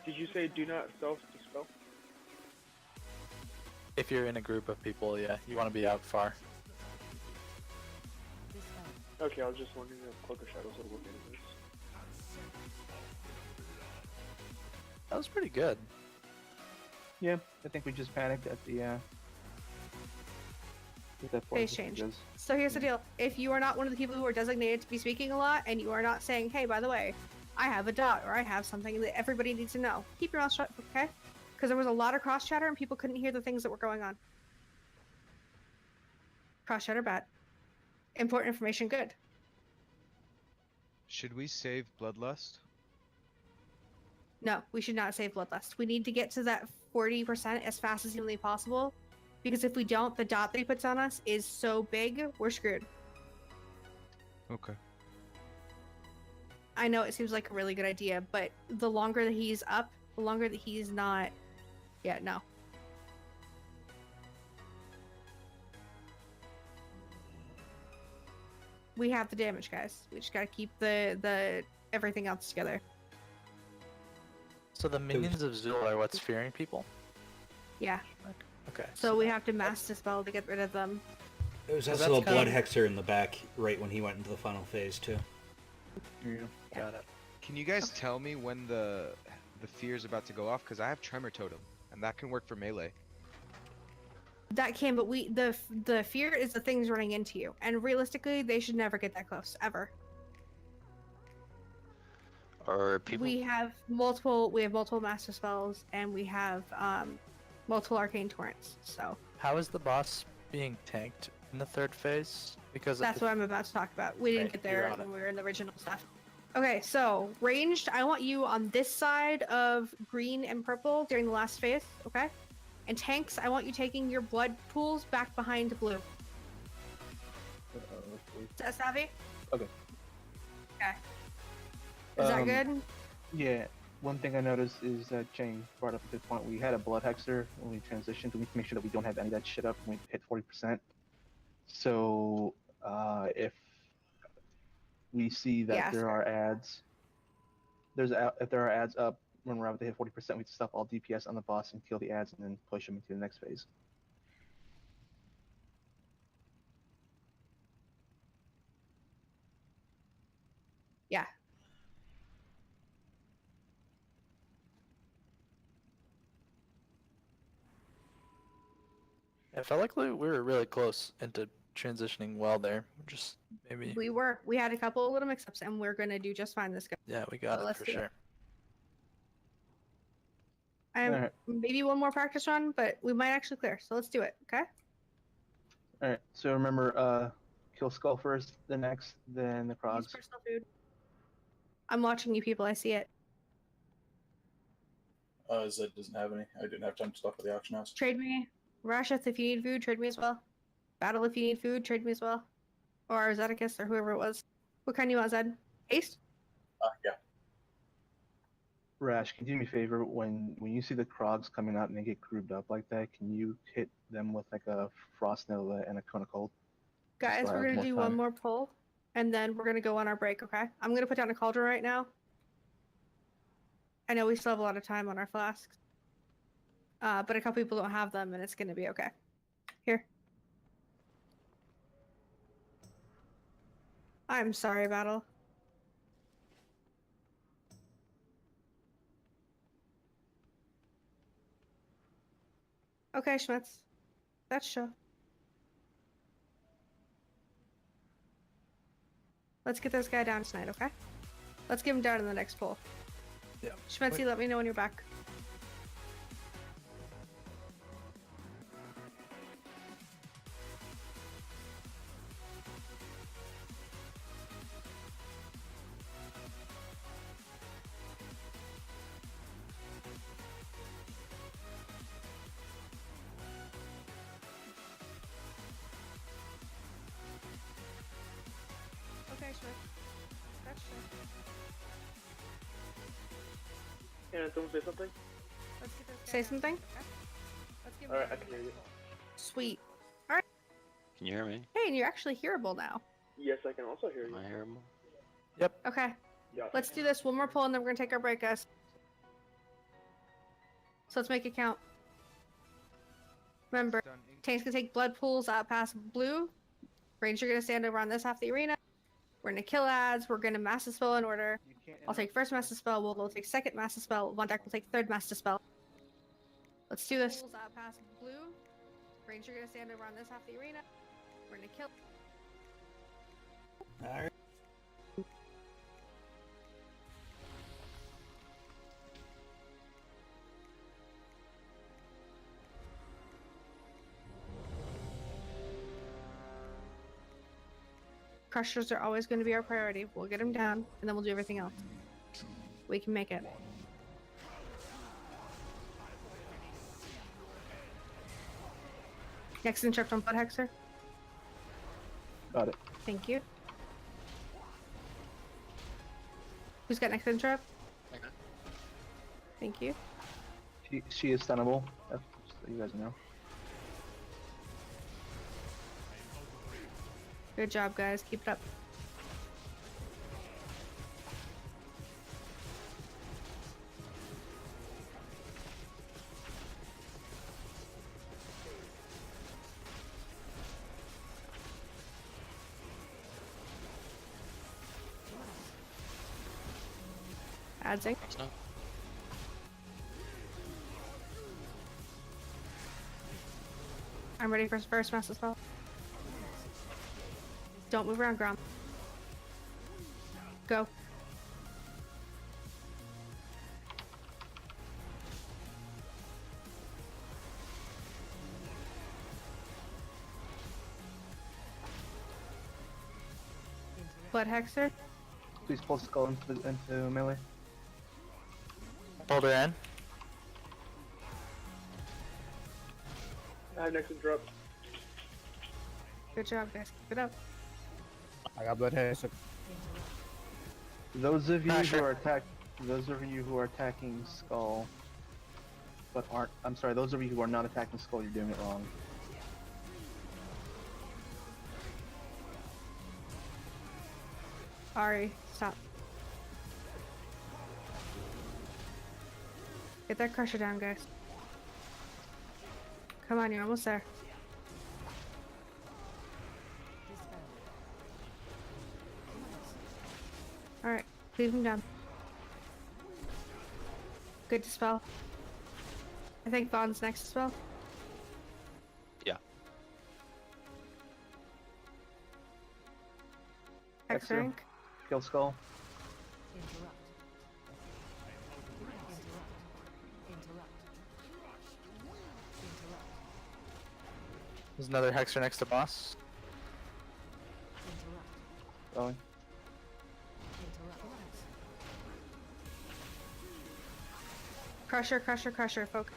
Did you say do not self-dispel? If you're in a group of people, yeah, you want to be out far. Okay, I was just wondering if Cloak of Shadows would work into this. That was pretty good. Yeah, I think we just panicked at the at that Phase change. So here's the deal. If you are not one of the people who are designated to be speaking a lot, and you are not saying, hey, by the way, I have a dot, or I have something that everybody needs to know, keep your mouth shut, okay? Because there was a lot of cross chatter and people couldn't hear the things that were going on. Cross chatter bad. Important information good. Should we save Bloodlust? No, we should not save Bloodlust. We need to get to that 40% as fast as humanly possible. Because if we don't, the dot that he puts on us is so big, we're screwed. Okay. I know it seems like a really good idea, but the longer that he's up, the longer that he's not... Yeah, no. We have the damage, guys. We just gotta keep the everything else together. So the minions of Zul are what's fearing people? Yeah. Okay. So we have to mass dispel to get rid of them. There was So also a that's blood kind of- hexer in the back right when he went into the final phase too. Yeah. Got it. Can you guys tell me when the fear is about to go off? Because I have Tremor Totem, and that can work for melee. That can, but the fear is the things running into you, and realistically, they should never get that close ever. Or people. We have multiple master spells, and we have multiple arcane torrents. So How is the boss being tanked in the 3rd phase? Because that's what I'm about to talk about. We didn't Right, get there you're on when it. we were in the original stuff. Okay, so ranged, I want you on this side of green and purple during the last phase, okay? And tanks, I want you taking your blood pools back behind blue. Is that savvy? Okay. Okay. Is that good? Yeah. One thing I noticed is that Jane brought up a good point. We had a blood hexer when we transitioned. We need to make sure that we don't have any of that shit up when we hit 40%. So if we see that Yeah, there are ads, if there are ads up when we're about to hit 40%, we stop all DPS on the boss and kill the ads, and then push them into the next phase. Yeah. I felt like we were really close into transitioning well there. Just maybe. We had a couple of little mix-ups, and we're gonna do just fine this go. Yeah, we got So it let's for do it. sure. Alright. Maybe one more practice run, but we might actually clear. So let's do it, okay? Alright, so remember, kill Skull first, then X, then the Use Krogs. personal food. I'm watching you people. I see it. Zed doesn't have any. I didn't have time to stop at the auction house. Trade me. Rasheth, if you need food, trade me as well. Battle, if you need food, trade me as well. Or Zedicus, or whoever it was. What kind do you want, Zed? Haste? Yeah. Rash, can you do me a favor? When you see the Krogs coming out and they get grouped up like that, can you hit them with like a Frost Nova and a Cone of Cold? Guys, So I we're have gonna do more one time. more pull, and then we're gonna go on our break, okay? I'm gonna put down a cauldron right now. I know we still have a lot of time on our flasks. But a couple people don't have them, and it's gonna be okay. Here. I'm sorry, Battle. Okay, Schmitz. That's show. Let's get this guy down tonight, okay? Let's get him down in the next poll. Yeah. Schmitzy, let me know when you're back. Okay, Schmitz. That's show. Can someone say something? Let's get this guy Say something? Okay. Let's get him Alright, down I in can the hear next you. poll. Sweet. Alright. Can you hear me? Hey, and you're actually hearable now. Yes, I can also hear you. Am I hearable? Okay. Yeah. Let's do this one more poll and then we're gonna take our break, guys. So let's make it count. Remember, tanks can take blood pools out past blue. Ranger gonna stand over on this half of the arena. We're gonna kill ads. We're gonna mass dispel in order. I'll take first mass dispel. We'll take second mass dispel. One deck will take third mass dispel. Let's do this. Out past blue. Ranger gonna stand over on this half of the arena. We're gonna kill. Alright. Crushers are always going to be our priority. We'll get them down, and then we'll do everything else. We can make it. Next interrupt on Blood Hexer. Got it. Thank you. Who's got next interrupt? Okay. Thank you. She is stunnable. That's just so you guys know. Good job, guys. Keep it up. Add zinc. No. I'm ready for first mass assault. Don't move around, Grom. Go. Blood Hexer. Please pull skull into melee. Hold her in. I have next interrupt. Good job, guys. Keep it up. I got blood hair. Those of you who are attacking skull, but aren't. I'm sorry. Those of you who are not attacking skull, you're doing it wrong. Ari, stop. Get that crusher down, guys. Come on, you're almost there. Alright, leave him down. Good dispel. I think Vaughn's next dispel. Yeah. X Hexer. rank. Kill skull. There's another Hexer next to boss. Going. Crusher, crusher, crusher, focus.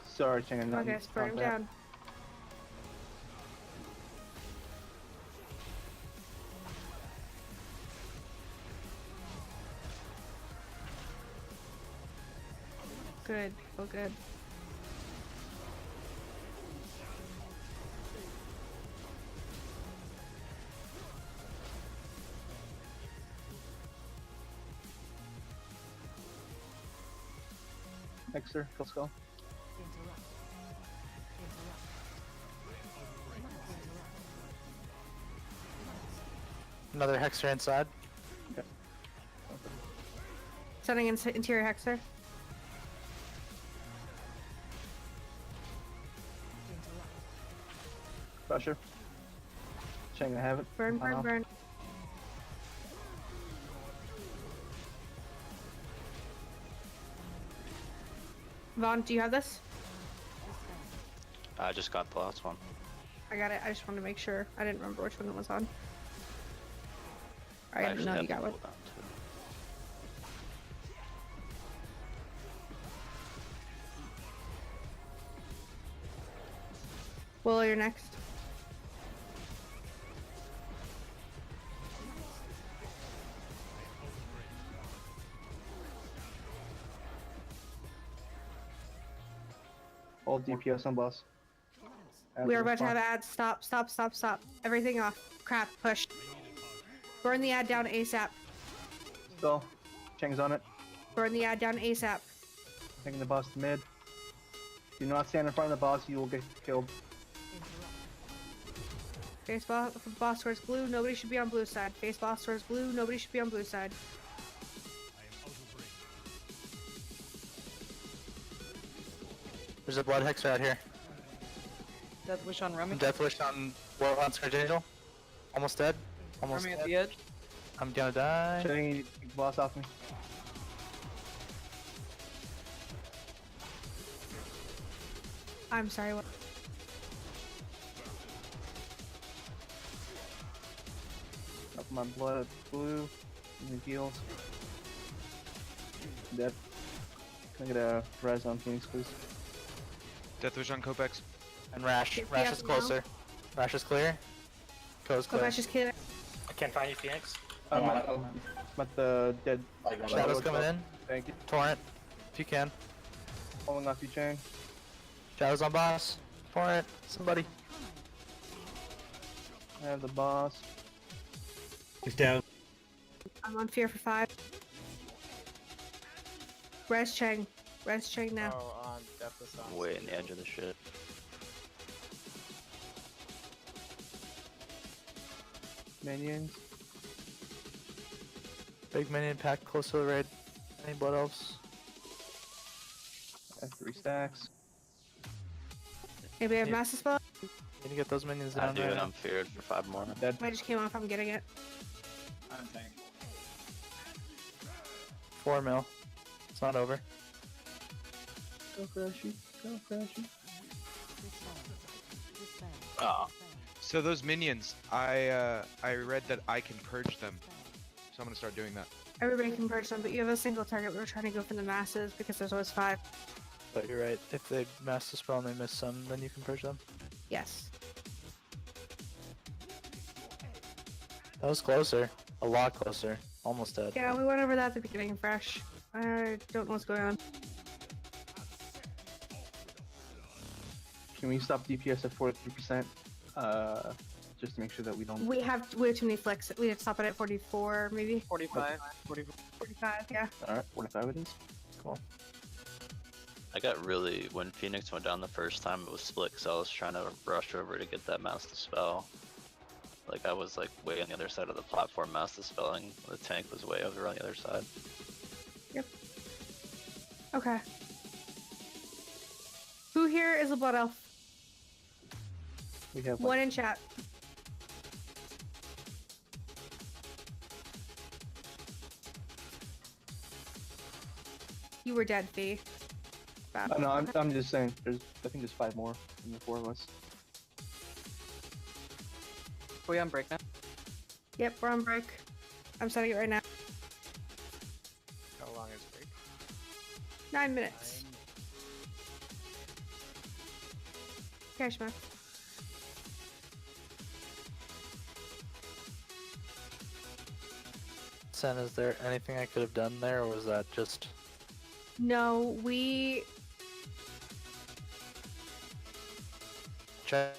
Sorry, Ching. Okay, burn him down. Good, oh good. Hexer, kill skull. Another Hexer inside. Okay. Sending interior hexer. Pressure. Chang, I have it. Burn, burn, burn. Vaughn, do you have this? I just got the last one. I got it. I just wanted to make sure. I didn't remember which one it was on. I didn't actually know have you got the one. cooldown, too. Will, you're next. All DPS on boss. We are about to have ads. Stop, stop, stop, stop. Everything off. Crap, push. Burn the ad down ASAP. Skull. Chang's on it. Burn the ad down ASAP. Taking the boss to mid. Do not stand in front of the boss, you will get killed. Face boss towards blue. Nobody should be on blue side. Face boss towards blue. Nobody should be on blue side. There's a blood Hexer out here. Death Wish on Remy. Death Wish on Scourge Angel. Almost dead. Almost Remy dead. at the edge. I'm gonna die. Chang, you take the boss off me. I'm sorry. What? Up my blood blue. In the heals. Dead. Can I get a Ryzen on Phoenix, please? Death Wish on Copex. And Rash. Get Rash the is up now. closer. Rash is clear. Co's Go clear. back, just kidding. I can't find you, Phoenix. I'm at the dead. I got Shadow's it. coming in. Thank you. Torrent. If you can. Pulling off you, Chang. Shadow's on boss. Torrent. Somebody. I have the boss. He's down. I'm on fear for 5. Res Chang. Res Chang now. Oh, on Death Wish on. Way in the edge of the shit. Minions. Big minion pack close to the raid. Any blood elves? I have 3 stacks. Maybe I have Yeah. master spell. Need to get those minions I down do, right and now. I'm feared for 5 more. Dead. I just came off. I'm getting it. I'm tanking. 4 mil. It's not over. Go Freshie. Go Freshie. Oh. So those minions, I read that I can purge them. So I'm gonna start doing that. Everybody can purge them, but you have a single target. We were trying to go for the masses because there's always 5. But you're right. If they mass the spell and they miss some, then you can purge them. Yes. That was closer. A lot closer. Almost dead. Yeah, we went over that at the beginning, fresh. I don't know what's going on. Can we stop DPS at 43%? Just to make sure that we don't. We have too many flicks. We have to stop it at 44, maybe. 45. 45, yeah. Alright, 45 it is. Cool. I got really, when Phoenix went down the first time, it was split because I was trying to rush over to get that master spell. Like, I was like way on the other side of the platform master spelling. The tank was way over on the other side. Yep. Okay. Who here is a blood elf? We have One in chat. You were dead, Fee. Bad. No, I'm just saying. I think there's 5 more than the 4 of us. Are we on break now? Yep, we're on break. I'm setting it right now. How long is break? 9 minutes. Okay, Shmuck. Sen, is there anything I could have done there, or was that just... No, we... Check.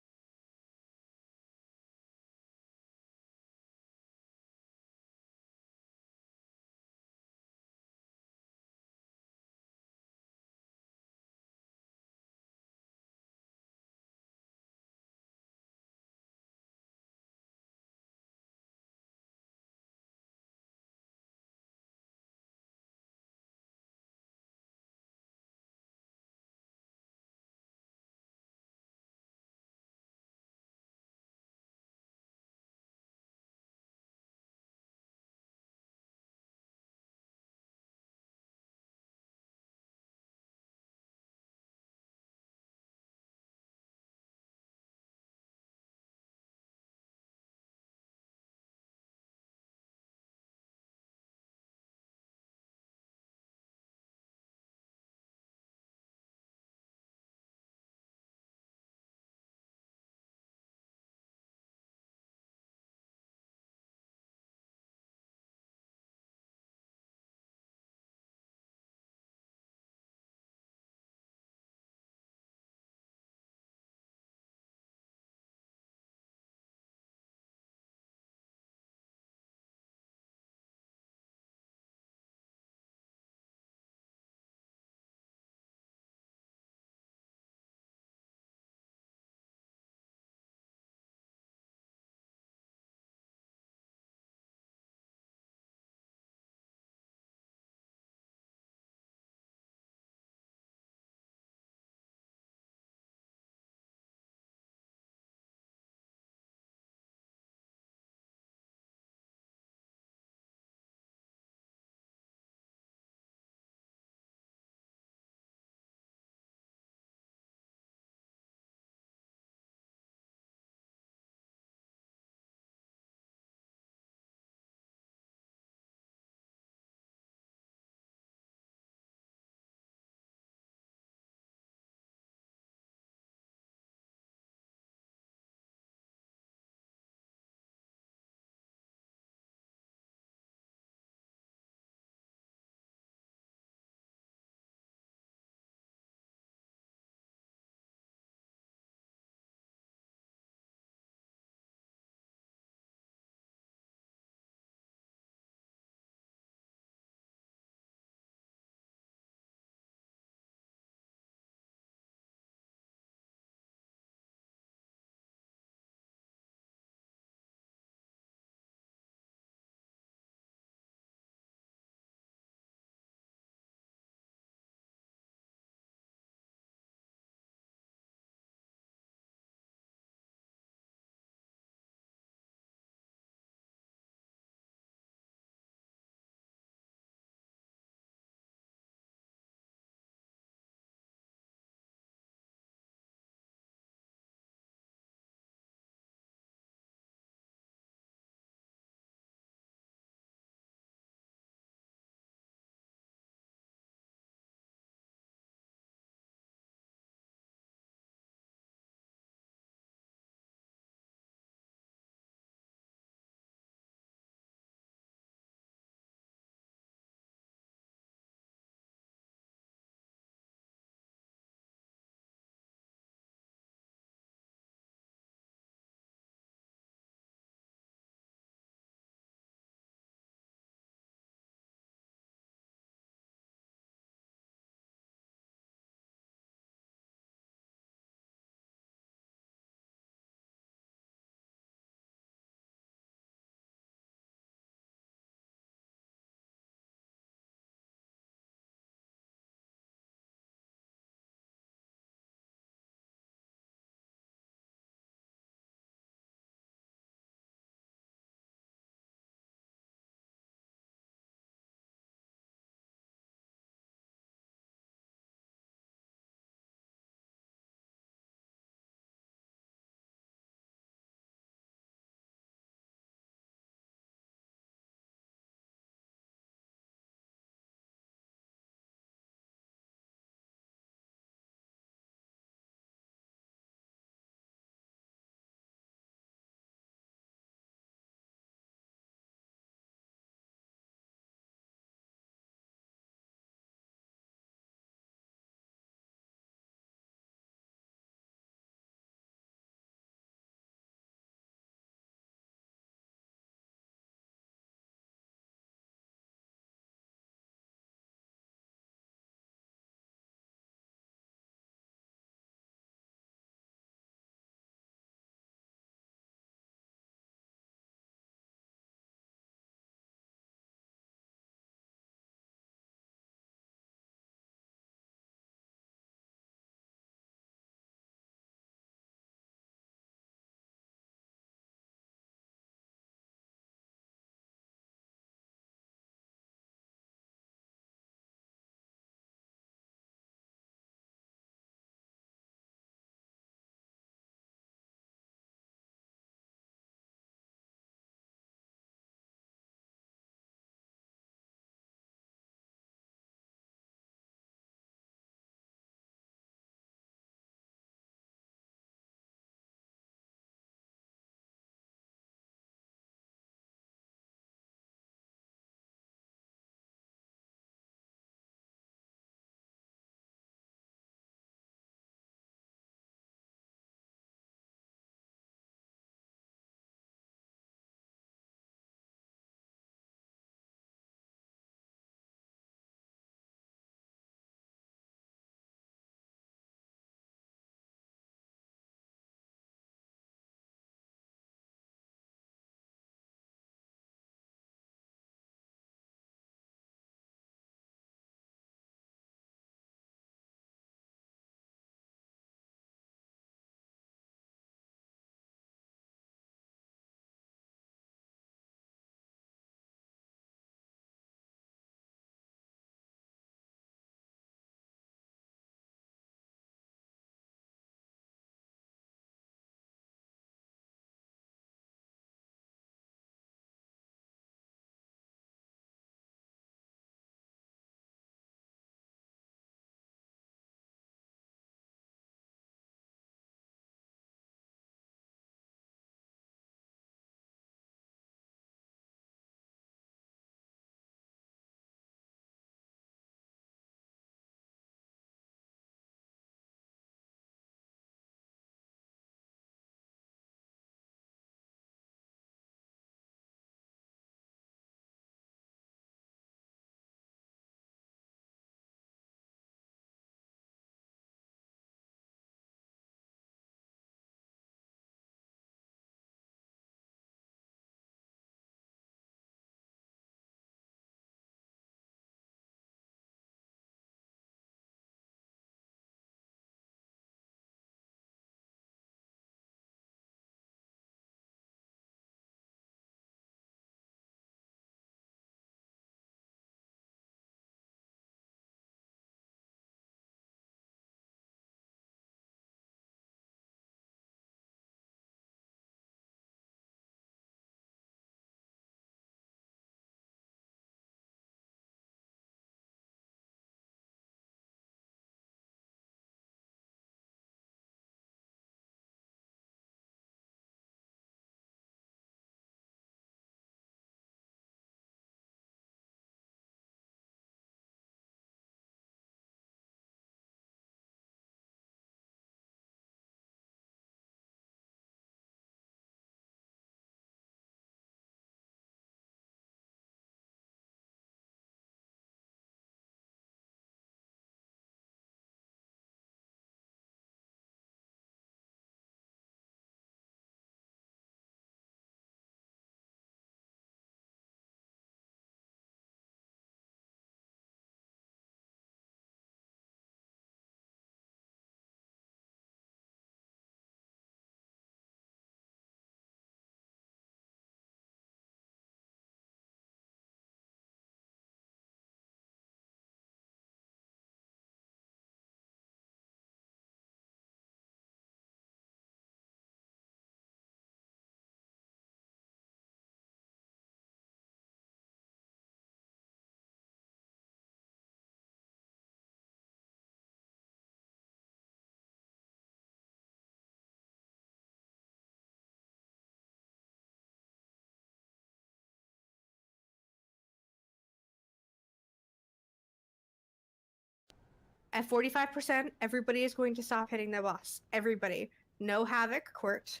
At 45%, everybody is going to stop hitting the boss. Everybody. No Havoc Court.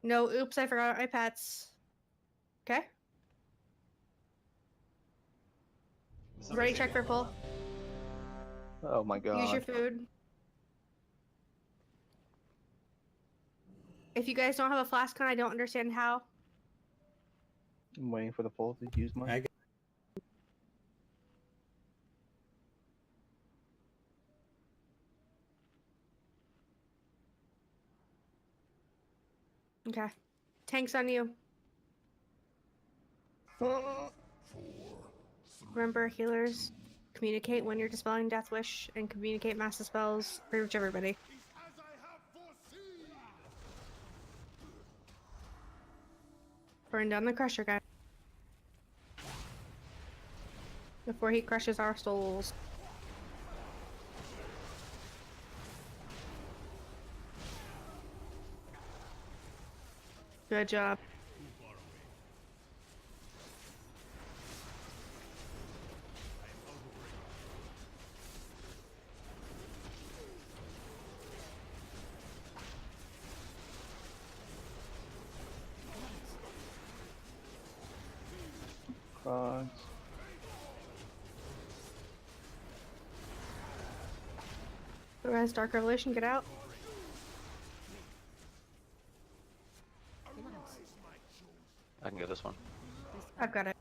No oops, I forgot my pets. Okay? Ready, check for pull. Oh my god. Use your food. If you guys don't have a flask on, I don't understand how. I'm waiting for the pull to use mine. Okay. Tank's on you. Remember, healers, communicate when you're dispelling Death Wish, and communicate master spells. Pretty much everybody. Burn down the crusher guy. Before he crushes our souls. Good job. Frogs. Guys, Dark Revelation, get out. I can get this one. I've got it.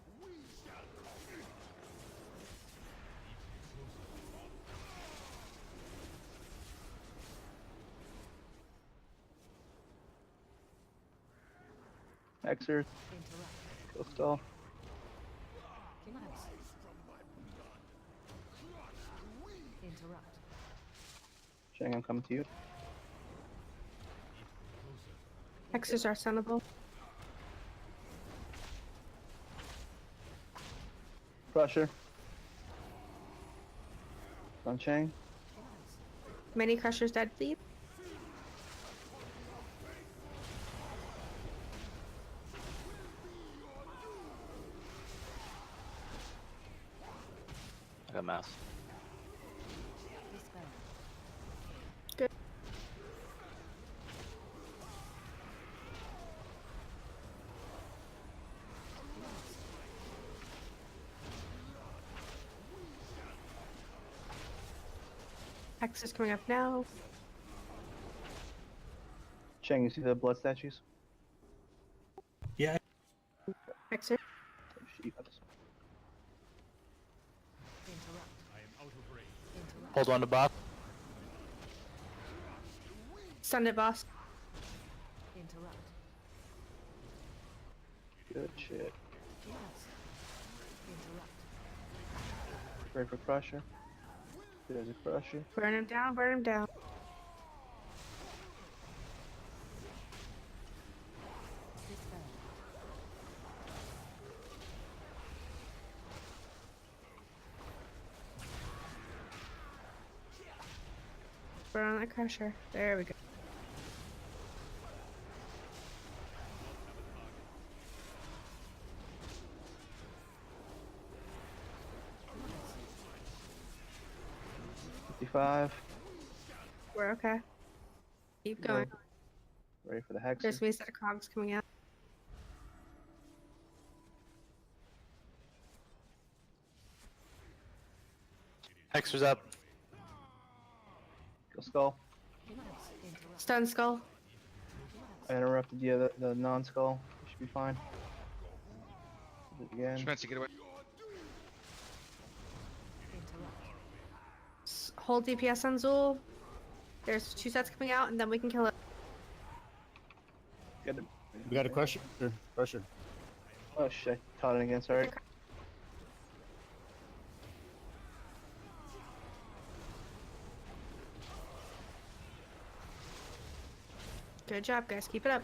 Hexer. Kill stall. Shang, I'm coming to you. Hexers are sendable. Crusher. On Chang. Many crushers dead, please. I got mass. Good. Hex is coming up now. Chang, you see the blood statues? Yeah. Hexer. Hold on to boss. Send it, boss. Good shit. Ready for Crusher. There's a Crusher. Burn him down, burn him down. Burn on that crusher. There we go. We're okay. Keep going. Ready for the Hexer. There's a set of cogs coming out. Hexer's up. Kill Skull. Stun Skull. I interrupted you, the non-skull. You should be fine. Do it again. Spencer, get away. Hold DPS on Zool. There's 2 sets coming out, and then we can kill it. Get him. We got a crusher. Crusher. Oh shit, caught it again, sorry. Good job, guys. Keep it up.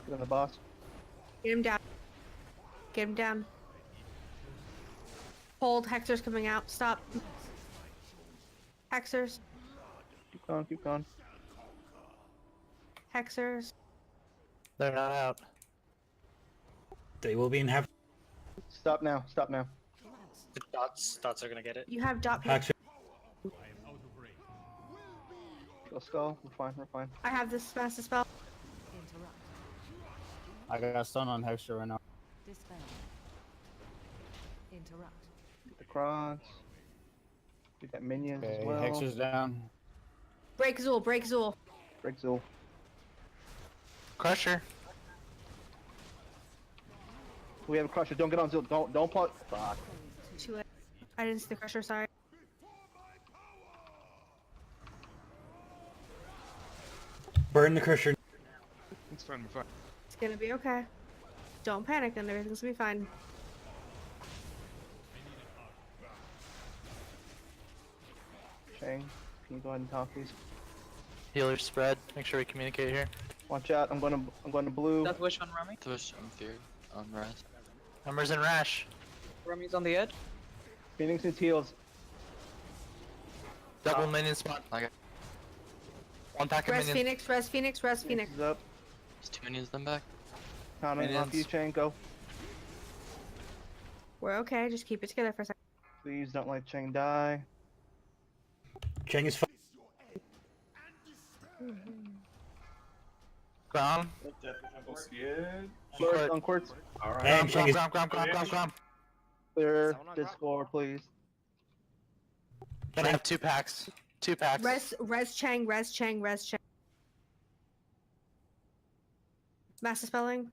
Get on the boss. Get him down. Get him down. Hold. Hexer's coming out. Stop. Hexers. Keep going, keep going. Hexers. They're not out. They will be in heaven. Stop now, stop now. The dots are gonna get it. You have dot. Action. Let's go. We're fine. We're fine. I have this master spell. I got stun on Hextra right now. Dispel. Interrupt. Get the cross. We got minions Okay, as well. Hextra's down. Break Zool. Break Zool. Break Zool. Crusher. We have a crusher. Don't get on Zool. Don't put. Fuck. Too late. I didn't see the crusher. Sorry. Burn the crusher. It's fine. We're fine. It's gonna be okay. Don't panic, and everything's gonna be fine. Shang, can you go ahead and talk, please? Healer spread. Make sure we communicate here. Watch out. I'm going to blue. Death Wish on Rami. Twitch on Fury on Rise. Numbers in Rash. Rami's on the edge. Phoenix needs heals. Double minion spawn. Okay. One pack of Res minions. Phoenix. Res Phoenix. Res Phoenix. Is up. There's 2 minions then back. Counting off you, Shang. Go. We're okay. Just keep it together for a second. Please don't let Shang die. Cheng is fine. Ground. Quartz on quartz. Hey, Cheng is Ground. Clear this floor, please. Can I have 2 packs? 2 packs. Res Chang. Res Chang. Res Chang. Master spelling.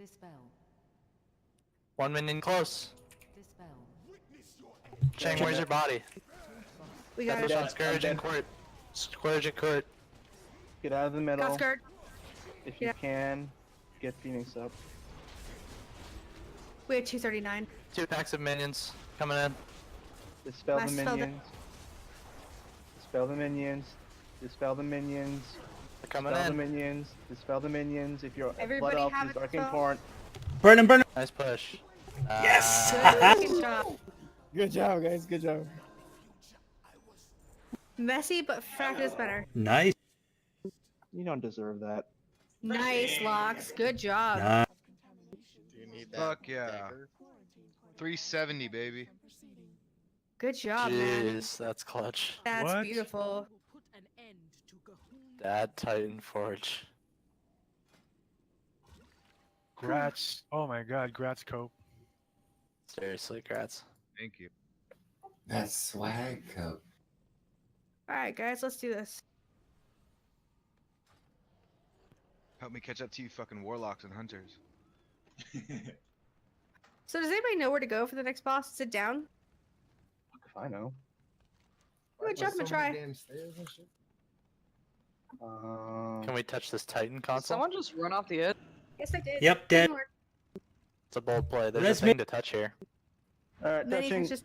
Dispel. 1 minion close. Dispel. Chang, where's your body? We got That it. was on Scourge and Court. Scourge and Court. Get out of the middle. Got scared. If you can, get Phoenix up. We have 239. 2 packs of minions coming in. Dispel the Last spell minions. Dispel the minions. Dispel the minions. They're coming Dispel the in. minions. Dispel the minions. If you're Everybody blood elf, have use it arcane spell? torrent. burn him, burn him. Nice push. Yes! Good job. Good job, guys. Good job. Messy, but fact is better. Nice. You don't deserve that. Nice, Locks. Good job. Nice. Do you need that? Fuck yeah. 370, baby. Good job, man. Jeez, that's clutch. That's What? beautiful. Put an end to Gahul. That Titan Forge. Grats. Oh my god, grats, Cope. Seriously, grats. Thank you. That's swag coat. Alright, guys, let's do this. Help me catch up to you fucking warlocks and hunters. So does anybody know where to go for the next boss? Sit down? If I know. Give it a jump and try. Can we touch this Titan console? Someone just run off the edge. Yes, I did. Yep, dead. Didn't work. It's a bold play. There's Let's a thing to touch here. Alright, Then you can touching. just...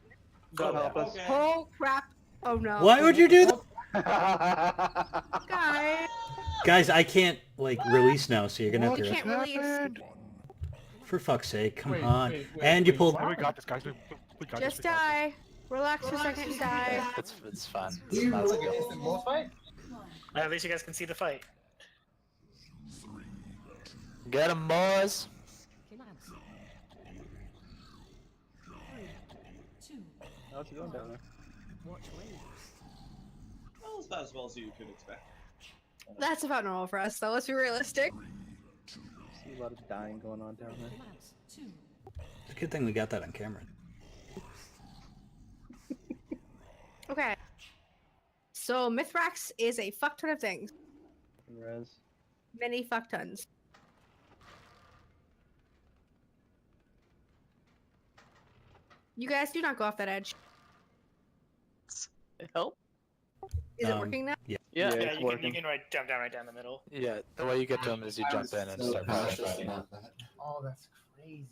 God help us. Oh, crap. Oh, no. Why would you do that? Guys, Guys, I can't, like, release now, so you're gonna have you to... can't release. For fuck's sake, come Wait, on. wait, And you pulled... We got this, guys. We got Just this. We got die. Relax for a second and die. It's fun. It's not a big deal. At least you guys can see the fight. Get 'em, boys. How's it going down there? Watch waves. Well, it's about as well as you could expect. That's about normal for us, though. Let's be realistic. See a lot of dying going on down there. It's a good thing we got that on camera. Okay. So, Mithrax is a fuck ton of things. Res. Many fuck tons. You guys do not go off that edge. Help? Is it working now? Yeah. Yeah, it's you working. can jump down right down the middle. Yeah, the way you get to him is you jump in and start pushing. Oh, that's crazy.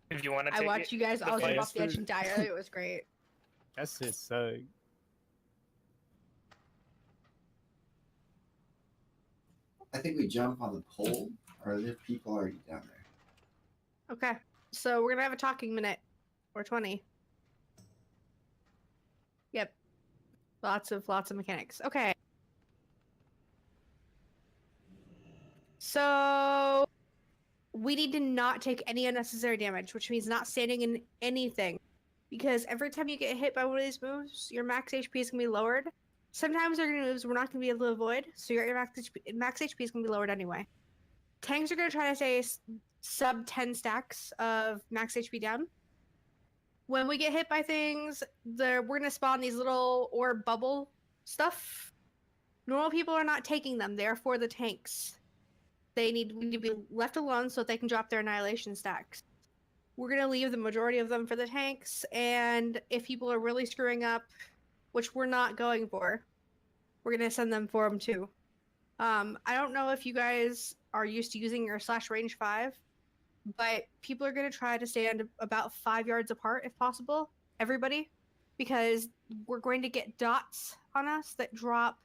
If you want to I take watched it, you guys the all fight. jump off the edge and die earlier. It was great. That's just so. I think we jump on the pole, or are there people already down there? Okay. So, we're gonna have a talking minute. Or 20. Yep. Lots of mechanics. Okay. So We need to not take any unnecessary damage, which means not standing in anything. Because every time you get hit by one of these moves, your max HP is going to be lowered. Sometimes there are going to be moves we're not going to be able to avoid, so your max HP is going to be lowered anyway. Tanks are going to try to stay sub 10 stacks of max HP down. When we get hit by things, we're going to spawn these little orb bubble stuff. Normal people are not taking them. They are for the tanks. We need to be left alone so that they can drop their annihilation stacks. We're going to leave the majority of them for the tanks, and if people are really screwing up, which we're not going for, we're going to send them for them too. I don't know if you guys are used to using your slash range 5, but people are going to try to stand about 5 yards apart if possible, everybody, because we're going to get dots on us that drop,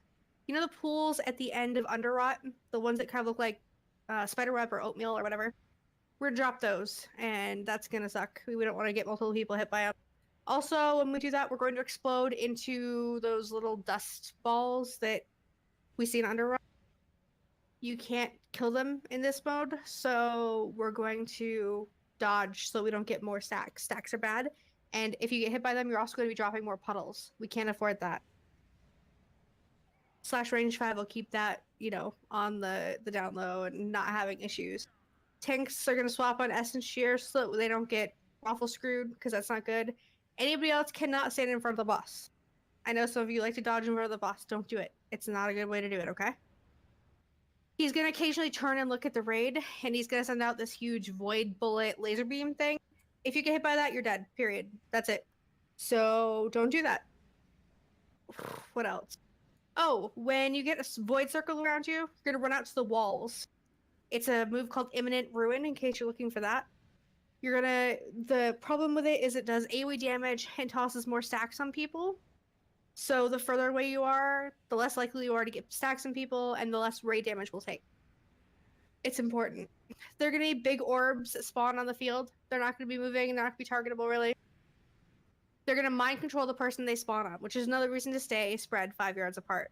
you know, the pools at the end of Underrot, the ones that kind of look like spiderweb or oatmeal or whatever. We're gonna drop those, and that's gonna suck. We don't want to get multiple people hit by them. Also, when we do that, we're going to explode into those little dust balls that we see in Underrot. You can't kill them in this mode, so we're going to dodge so we don't get more stacks. Stacks are bad, and if you get hit by them, you're also going to be dropping more puddles. We can't afford that. Slash range 5 will keep that, you know, on the down low and not having issues. Tanks are going to swap on Essence Shear so that they don't get awful screwed, because that's not good. Anybody else cannot stand in front of the boss. I know some of you like to dodge in front of the boss. Don't do it. It's not a good way to do it, okay? He's going to occasionally turn and look at the raid, and he's going to send out this huge void bullet laser beam thing. If you get hit by that, you're dead, period. That's it. So don't do that. What else? Oh, when you get a void circle around you, you're going to run out to the walls. It's a move called Imminent Ruin, in case you're looking for that. The problem with it is it does AoE damage and tosses more stacks on people. So the further away you are, the less likely you are to get stacks on people, and the less raid damage will take. It's important. They're going to be big orbs that spawn on the field. They're not going to be moving, they're not going to be targetable, really. They're going to mind control the person they spawn on, which is another reason to stay spread 5 yards apart.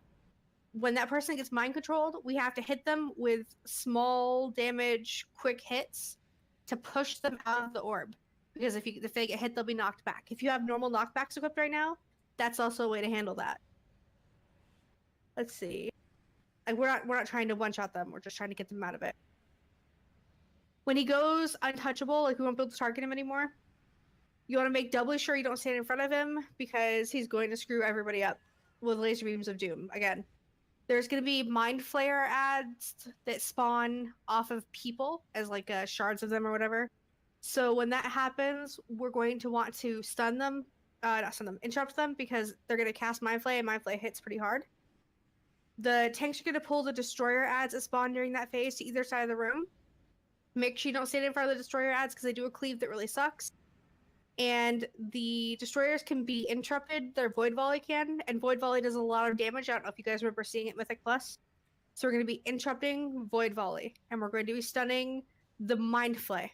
When that person gets mind controlled, we have to hit them with small damage, quick hits to push them out of the orb. Because if they get hit, they'll be knocked back. If you have normal knockbacks equipped right now, that's also a way to handle that. Let's see. Like, we're not trying to one-shot them. We're just trying to get them out of it. When he goes untouchable, like we won't be able to target him anymore, you want to make doubly sure you don't stand in front of him, because he's going to screw everybody up with laser beams of doom again. There's going to be Mind Flayer ads that spawn off of people as like shards of them or whatever. So when that happens, we're going to want to interrupt them, because they're going to cast Mind Flay, and Mind Flay hits pretty hard. The tanks are going to pull the Destroyer ads that spawn during that phase to either side of the room. Make sure you don't stand in front of the Destroyer ads, because they do a cleave that really sucks. And the Destroyers can be interrupted, their Void Volley can, and Void Volley does a lot of damage. I don't know if you guys remember seeing it Mythic Plus. So we're going to be interrupting Void Volley, and we're going to be stunning the Mind Flay.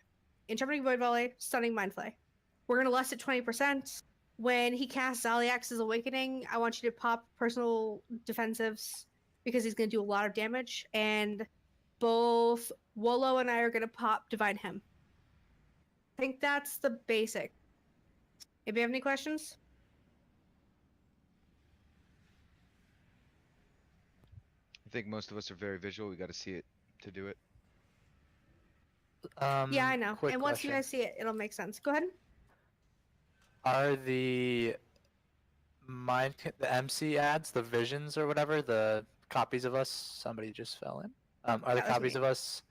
Interrupting Void Volley, stunning Mind Flay. We're going to lust at 20%. When he casts Zaliax's Awakening, I want you to pop personal defensives, because he's going to do a lot of damage, and both Wolo and I are going to pop Divine Hymn. I think that's the basic. If you have any questions? I think most of us are very visual. We got to see it to do it. Yeah, I know. Quick And once question. you guys see it, it'll make sense. Go ahead. Are the MC ads, the visions or whatever, the copies of us? Somebody just fell in. Are the That was copies me. of us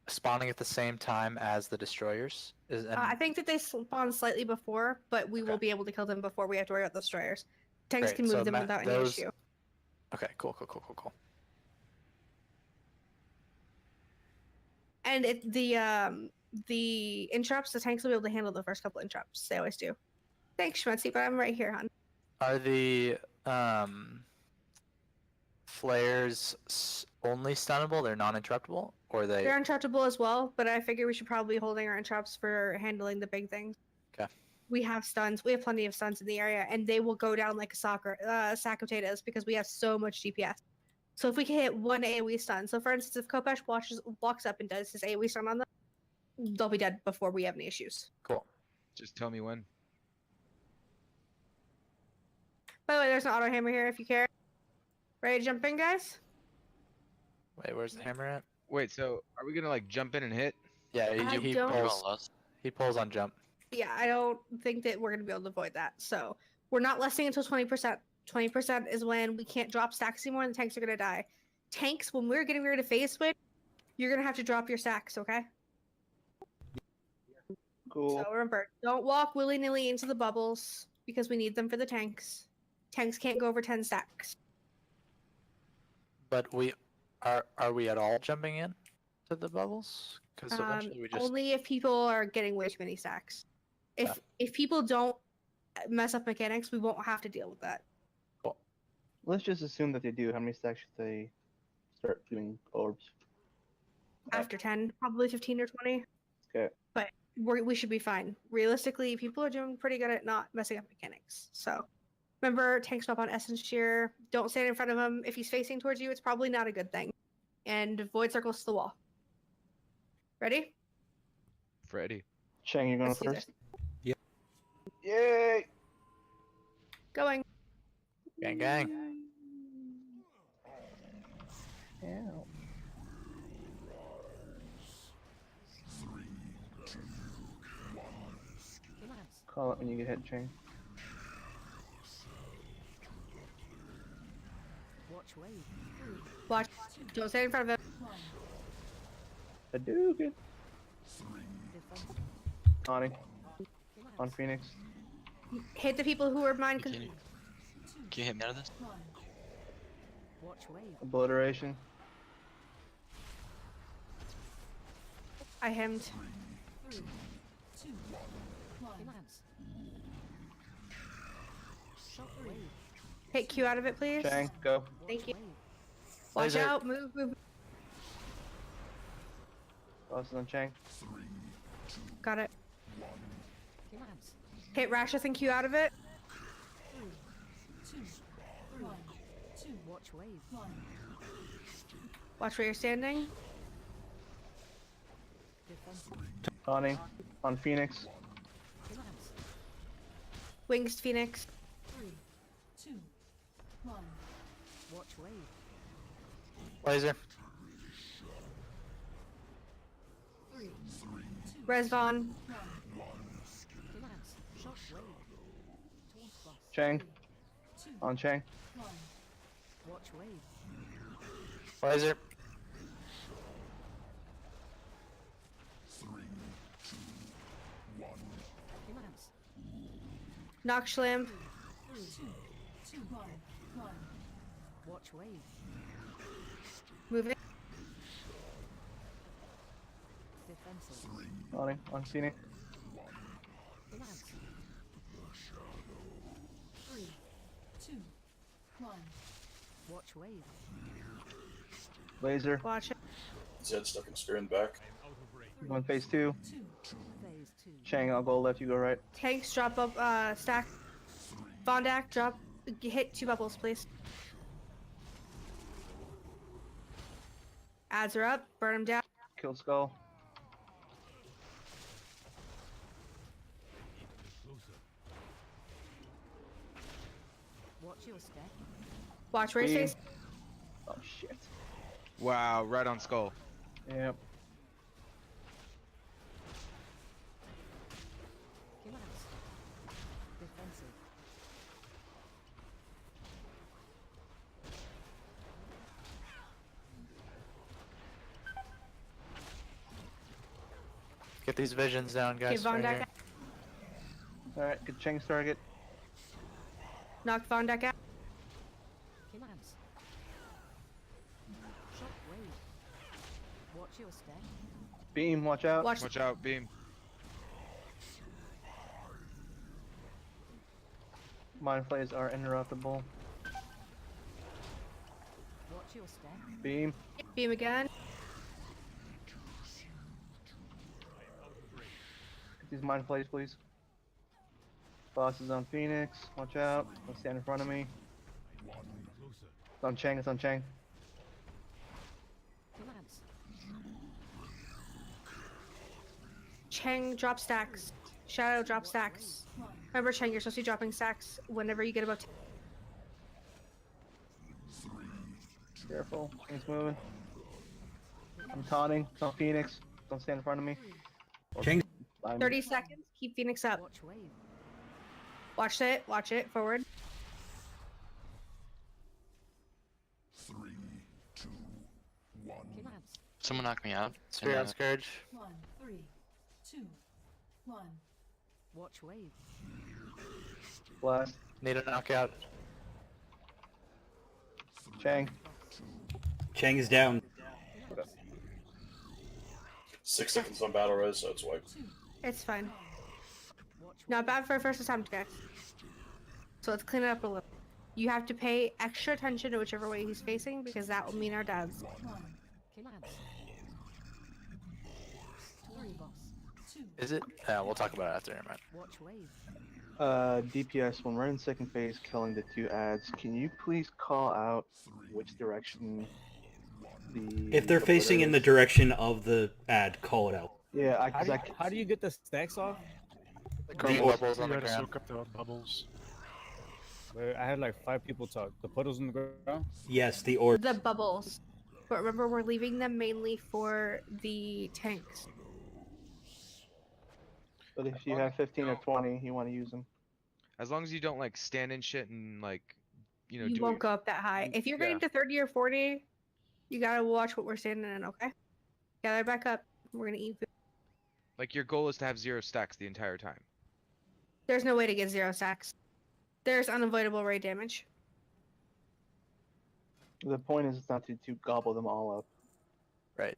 spawning at the same time as the destroyers? I think that they spawn slightly before, but we will be able to kill them before we have to worry about the Destroyers. Tanks Great, can move so them without any those- issue. Okay, cool. And the interrupts, the tanks will be able to handle the first couple interrupts. They always do. Thanks, Schmetzy, but I'm right here, hon. Are the flares only stunnable? They're non-interruptible, or they? They're interruptible as well, but I figure we should probably be holding our interrupts for handling the big things. Okay. We have stuns. We have plenty of stuns in the area, and they will go down like a sack of potatoes, because we have so much DPS. So if we can hit one AoE stun, so for instance, if Kopesh walks up and does his AoE stun on them, they'll be dead before we have any issues. Cool. Just tell me when. By the way, there's an auto hammer here if you care. Ready to jump in, guys? Wait, where's the hammer at? Wait, so are we gonna like jump in and hit? Yeah, I he don't- pulls. He pulls on jump. Yeah, I don't think that we're gonna be able to avoid that. So we're not lusting until 20%. 20% is when we can't drop stacks anymore and the tanks are gonna die. Tanks, when we're getting rid of phase switch, you're gonna have to drop your stacks, okay? Cool. So remember, don't walk willy-nilly into the bubbles because we need them for the tanks. Tanks can't go over 10 stacks. But we are we at all jumping in to the bubbles? Because eventually we just Only if people are getting way too many stacks. If people don't mess up mechanics, we won't have to deal with that. Let's just assume that they do. How many stacks should they start doing orbs? After 10, probably 15 or 20. Okay. But we should be fine. Realistically, people are doing pretty good at not messing up mechanics. So remember, tank swap on Essence Shear. Don't stand in front of him. If he's facing towards you, it's probably not a good thing. And void circles to the wall. Ready? Freddy. Chang, you're going Let's do first? Yep. Yay! Going. gang gang. Ow. Call it when you get hit, Chang. Watch. Don't stand in front of him. Hadouken! Connie. On Phoenix. Hit the people who are mind Can you hit me out of this? Obliteration. I hemmed. Hit Q out of it, please. Chang, go. Thank you. Watch Laser. out. Move, move. Boss is on Chang. Got it. Hit Rasheth and Q out of it. Watch where you're standing. Connie. On Phoenix. Wings Phoenix. Laser. Resvon. Chang. On Chang. Laser. Knock Schlim. Moving. Connie. On Phoenix. Laser. Watch it. Zed stuck in a spear in the back. Going phase 2. Chang, I'll go left, you go right. Tanks drop up, stack. Vondak, drop. Hit 2 bubbles, please. Ads are up. Burn them down. Kill Skull. Watch where he Beam. stays. Oh shit. Wow, right on skull. Yep. Get these visions down, Okay, guys. Right Vondak. here. Alright, good Chang's target. Knock Vondak out. Beam, watch out. Watch out, beam. Mind flays are interruptible. Beam. Beam again. Get these mind flays, please. Boss is on Phoenix. Watch out. Don't stand in front of me. It's on Chang. It's on Chang. Cheng, drop stacks. Shadow, drop stacks. Remember, Cheng, you're supposed to be dropping stacks whenever you get above 10. Careful. He's moving. I'm taunting. Don't Phoenix. Don't stand in front of me. Cheng. 30 seconds. Keep Phoenix up. Watch it. Watch it. Forward. 3, 2, 1. Someone knock me out. Spear out Scourge. 1, 3, 2, 1. Watch wave. Blast. Need a knockout. Chang. Cheng is down. 6 seconds on battle res, so it's wiped. It's fine. Not bad for a first attempt, guys. So let's clean it up a little. You have to pay extra attention to whichever way he's facing because that will mean our dads. Is it? Yeah, we'll talk about it after. Never mind. Watch wave. DPS, when we're in second phase killing the 2 ads, can you please call out which direction the... If they're facing in the direction of the ad, call it out. Yeah, How do you get the stacks off? Green You bubbles on the gotta ground. soak up the bubbles. Wait, I had like 5 people talk. The puddles on the ground? Yes, the orb. The bubbles. But remember, we're leaving them mainly for the tanks. But if you have 15 or 20, you want to use them. As long as you don't like stand in shit and like, you know, You do won't go up that high. If you're getting to 30 or 40, you gotta watch what we're standing in, okay? Gather back up. We're gonna eat food. like your goal is to have 0 stacks the entire time. There's no way to get 0 stacks. There's unavoidable raid damage. The point is not to gobble them all up. Right.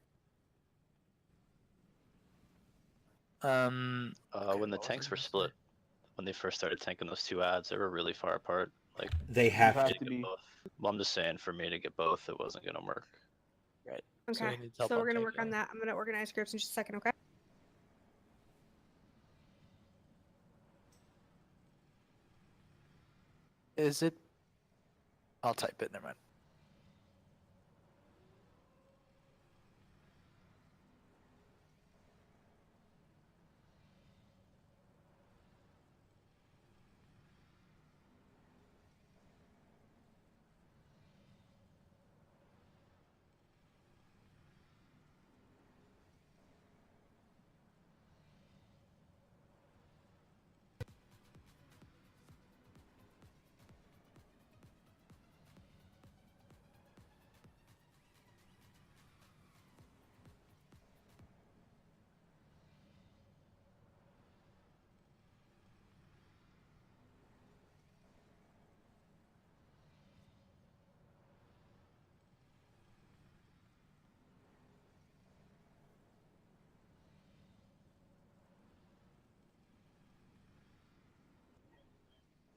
When the tanks were split, when they first started tanking those 2 ads, they were really far apart. Like They have have to. to be. both. Well, I'm just saying, for me to get both, it wasn't gonna work. Right. Okay. So we're gonna work on that. I'm gonna organize groups in just a second, okay? Is it? I'll type it. Never mind.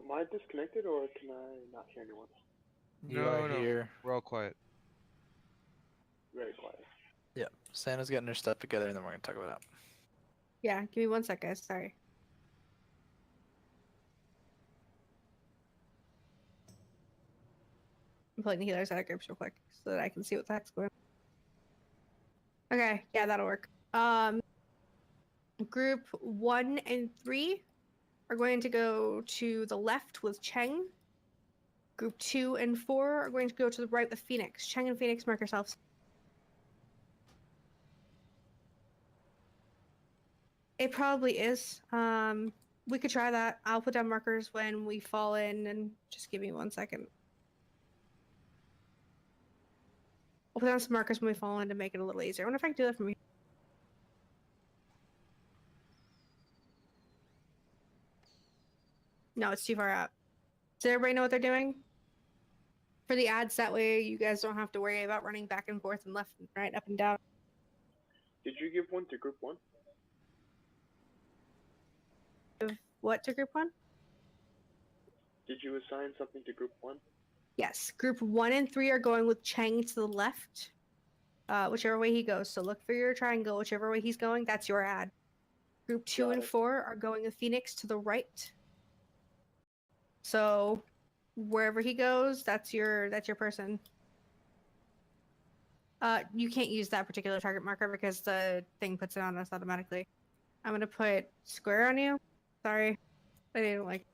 Am I disconnected or can I not hear anyone? No, Here. we're all quiet. Very quiet. Yeah. Santa's getting her stuff together, and then we're gonna talk about it. Yeah, give me 1 sec, guys. Sorry. I'm pulling the healers out of groups real quick so that I can see what the heck's going on. Okay, yeah, that'll work. Group 1 and 3 are going to go to the left with Cheng. Group 2 and 4 are going to go to the right with Phoenix. Cheng and Phoenix, mark yourselves. It probably is. We could try that. I'll put down markers when we fall in, and just give me 1 second. I'll put down some markers when we fall in to make it a little easier. I wonder if I can do that from here. No, it's too far out. Does everybody know what they're doing? For the ads, that way you guys don't have to worry about running back and forth and left and right, up and down. Did you give one to group 1? What to group 1? Did you assign something to group 1? Yes, group 1 and 3 are going with Cheng to the left, whichever way he goes. So look for your triangle, whichever way he's going, that's your ad. Group 2 and 4 are going with Phoenix to the right. So wherever he goes, that's your person. You can't use that particular target marker because the thing puts it on us automatically. I'm gonna put square on you. Sorry, I didn't like.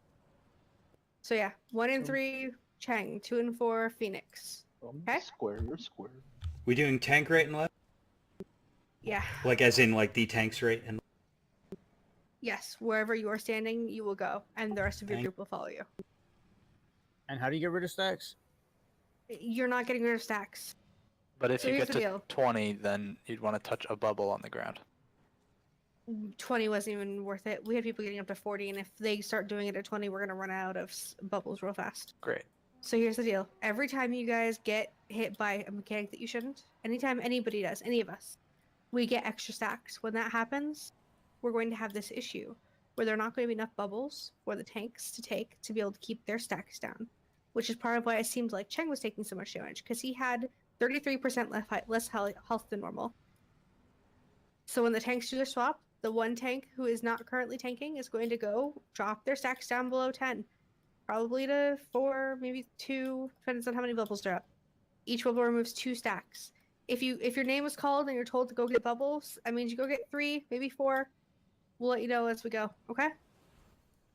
So yeah, 1 and 3 Chang, 2 and 4 Phoenix. Okay. Square, you're square. We doing tank right and left? Yeah. Like as in like the tanks right and Yes, wherever you are standing, you will go, and the rest of your group will follow you. And how do you get rid of stacks? You're not getting rid of stacks. But if So you here's get the to deal. 20, then you'd want to touch a bubble on the ground. 20 wasn't even worth it. We had people getting up to 40, and if they start doing it at 20, we're gonna run out of bubbles real fast. Great. So here's the deal. Every time you guys get hit by a mechanic that you shouldn't, anytime anybody does, any of us, we get extra stacks. When that happens, we're going to have this issue where there are not going to be enough bubbles for the tanks to take to be able to keep their stacks down, which is part of why it seemed like Cheng was taking so much damage, because he had 33% less health than normal. So when the tanks do their swap, the one tank who is not currently tanking is going to go drop their stacks down below 10. Probably to 4, maybe 2, depends on how many bubbles they're up. Each bubble removes 2 stacks. If your name was called and you're told to go get bubbles, that means you go get 3, maybe 4. We'll let you know as we go, okay?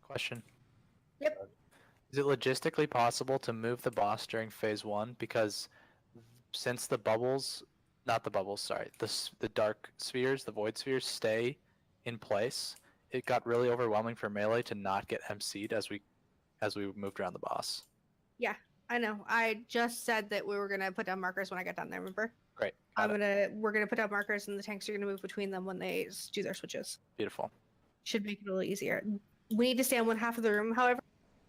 Question. Yep. Is it logistically possible to move the boss during phase 1? Because since the bubbles, not the bubbles, sorry, the dark spheres, the void spheres stay in place, it got really overwhelming for melee to not get MC'd as we moved around the boss. Yeah, I know. I just said that we were gonna put down markers when I got down there, remember? Great. We're gonna put down markers and the tanks are gonna move between them when they do their switches. Beautiful. Should make it a little easier. We need to stay on one half of the room, however,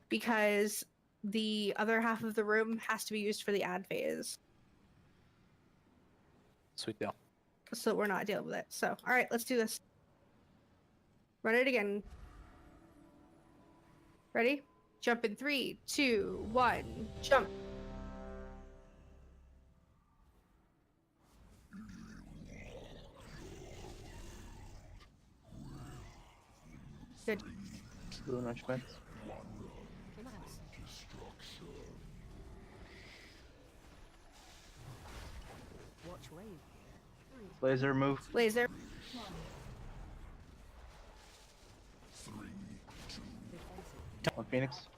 because the other half of the room has to be used for the ad phase. Sweet deal. So we're not dealing with it. So, all right, let's do this. Run it again. Ready? Jump in 3, 2, 1, jump. Good. Blue Nutchman. Laser move. Laser. On Phoenix.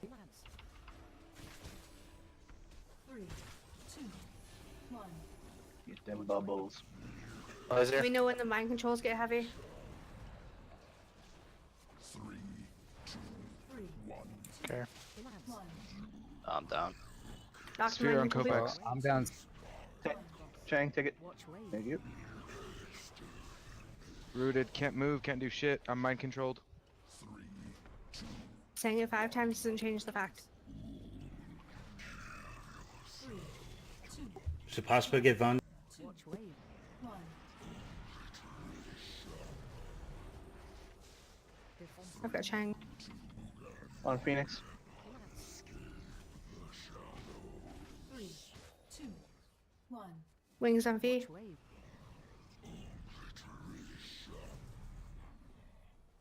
3, 2, 1. Get them bubbles. Laser. We know when the mind controls get heavy. 3, 2, 1. Okay. I'm down. Knock the Sphere mind on control. Kovacs. I'm down. Chang, take it. Thank you. Rooted, can't move, can't do shit. I'm mind controlled. Saying it 5 times doesn't change the fact. 3, 2, is it possible to get Von? 2, 1. I've got Chang. On Phoenix. 3, 2, 1. Wings on V.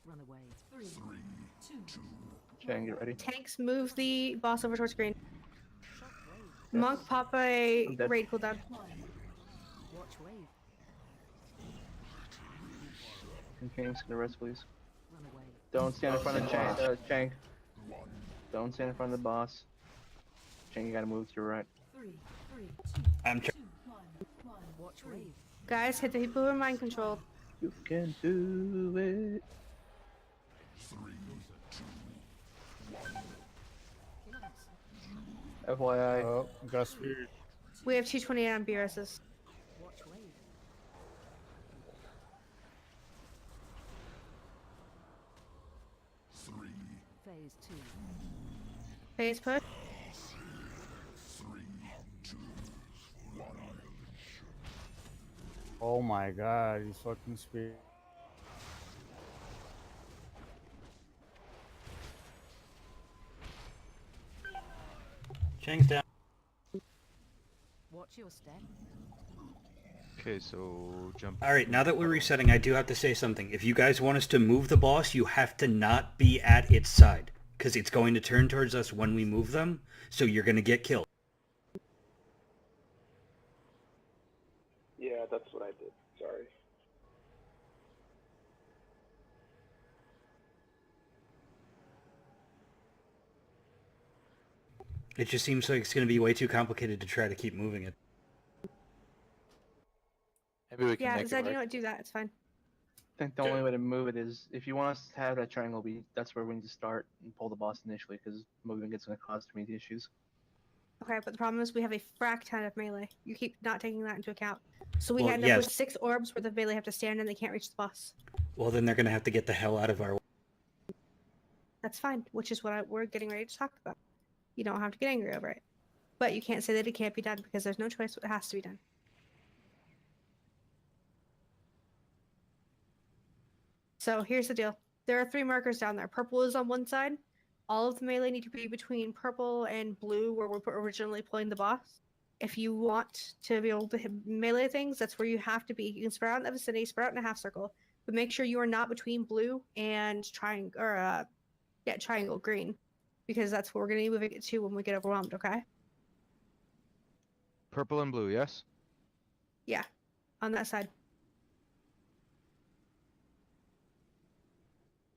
Run away. 3, 2. Chang, get ready. Tanks move the boss over towards green. Monk, pop a I'm dead. raid cooldown. Watch wave. And Phoenix, get a rest, please. Run away. Don't stand in front of Chang. Don't stand in front of the boss. Chang, you gotta move to your right. 3, 3, 2, I'm 2, 1, 1. Watch wave. Guys, hit the people who are mind controlled. You can do it. 3, 2, 1. FYI. Oh, got speared. We have 228 on BRSs. Watch wave. Phase 2. Phase push. 3, 2, 1. Oh my god, he's fucking speared. Chang's down. Watch your step. Okay, so jump. Alright, now that we're resetting, I do have to say something. If you guys want us to move the boss, you have to not be at its side. Because it's going to turn towards us when we move them, so you're going to get killed. Yeah, that's what I did. Sorry. It just seems like it's going to be way too complicated to try to keep moving it. Maybe we can Yeah, make it Zed, work. you know what? Do that. It's fine. I think the only way to move it is if you want us to have that triangle be, that's where we need to start and pull the boss initially, because moving it's going to cause too many issues. Okay, but the problem is we have a frack ton of melee. You keep not taking that into account. So we Well, end up yes. with 6 orbs where the melee have to stand and they can't reach the boss. Well, then they're going to have to get the hell out of our way. That's fine, which is what we're getting ready to talk about. You don't have to get angry over it. But you can't say that it can't be done because there's no choice. It has to be done. So here's the deal. There are 3 markers down there. Purple is on one side. All of the melee need to be between purple and blue where we're originally pulling the boss. If you want to be able to hit melee things, that's where you have to be. You can spread out in the vicinity, spread out in a half circle, but make sure you are not between blue and triangle green, because that's what we're going to be moving it to when we get overwhelmed, okay? Purple and blue, yes? Yeah, on that side.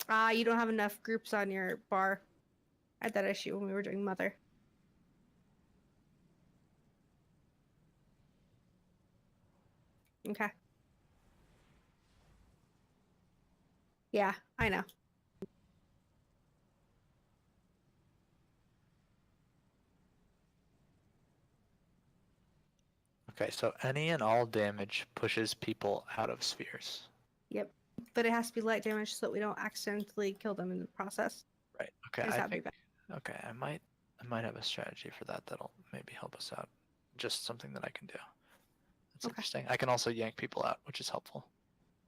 You don't have enough groups on your bar. I had that issue when we were doing Mother. Okay. Yeah, I know. Okay, so any and all damage pushes people out of spheres. Yep. But it has to be light damage so that we don't accidentally kill them in the process. Right. Okay. Because I that'd be think. bad. Okay. I might have a strategy for that that'll maybe help us out. Just something that I can do. That's interesting. I can also yank people out, which is helpful.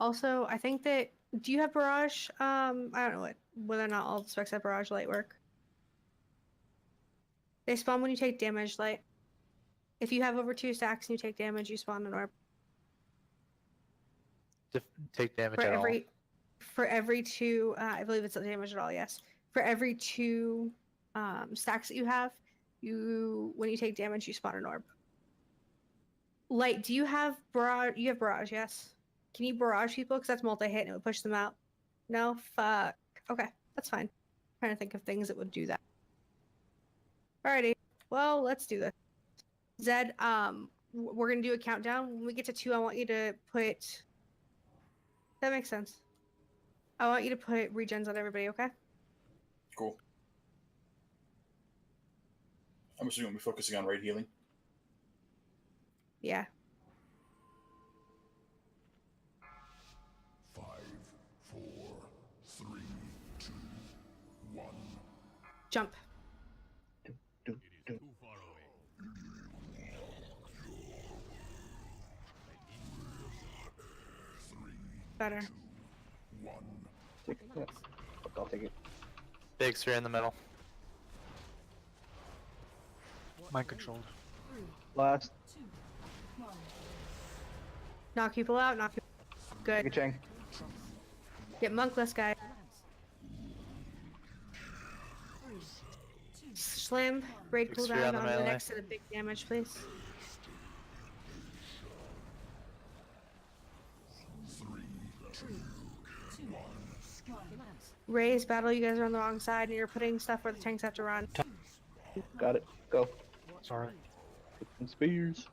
Also, I think that do you have barrage? I don't know whether or not all the specs have barrage light work. They spawn when you take damage light. If you have over 2 stacks and you take damage, you spawn an orb. Take damage For at every for every 2 I believe it's damage at all, yes. For every 2 stacks that you have, when you take damage you spawn an orb. Light, do you have barrage? You have barrage, yes. Can you barrage people? Because that's multi-hit and it would push them out. No? Fuck. Okay, that's fine. I'm trying to think of things that would do that. Alrighty. Well, let's do this. Zed, we're gonna do a countdown. When we get to 2, I want you to put... That makes sense. I want you to put regens on everybody, okay? Cool. I'm assuming we're focusing on raid healing. Yeah. 5, 4, 3, 2, 1. Jump. Better. I'll take it. Big sphere in the middle. Mind controlled. Last. Knock people out, knock people. Good. Good Chang. Get monkless, guy. Slam, raid Big sphere cooldown on the on the melee. next set of big damage, please. 3, 2, 1. Raise battle, you guys are on the wrong side and you're putting stuff where the tanks have to run. Got it. Go. It's alright. Get some spears.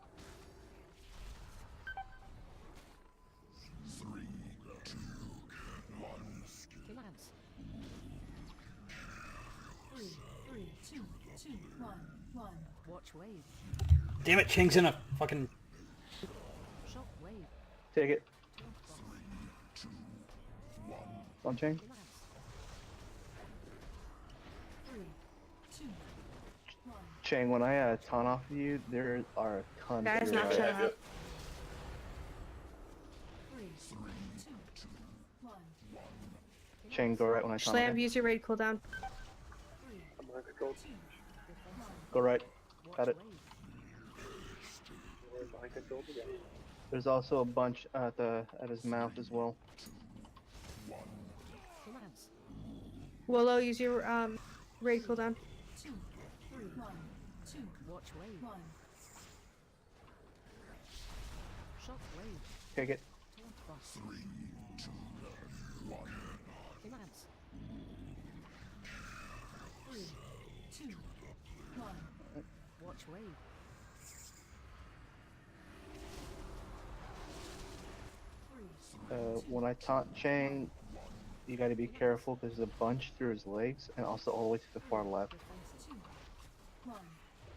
3, 2, 1. 3, 2, 1. Watch wave. Damn it, Chang's in a fucking... Shock wave. Take it. 3, 2, 1. On Chang. 3, 2, 1. Chang, when I taunt off of you, there are a ton Guys, of not shut up. 3, 2, 1. Chang, go right when I taunt. Slam, Okay? use your raid cooldown. I'm mind controlled. Go right. Got it. We're mind controlled again. There's also a bunch at his mouth as well. Willow, use your raid cooldown. 2, 3, 1, 2. Watch wave. 1. Shock wave. Take it. 3, 2, 1. Lance. 3, 2, 1. When I taunt Chang, you gotta be careful because there's a bunch through his legs and also all the way to the far left.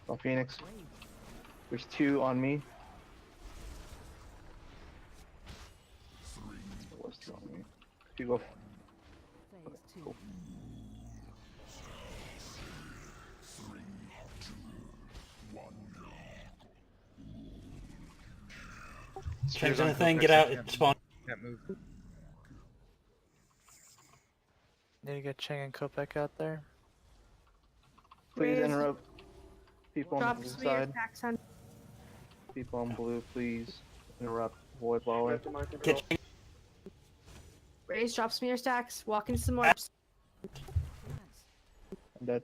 Oh, Phoenix. There's 2 on me. There was 2 on me. If you go. Okay, cool. Chang's on the thing, get out, it spawn. Can't move. Need to get Chang and Kopek out there. Please interrupt people on Drop the blue some of your side. attacks on. People on blue, please interrupt. Avoid Lawler. Raise, drop some of your stacks. Walk into some orbs. I'm dead.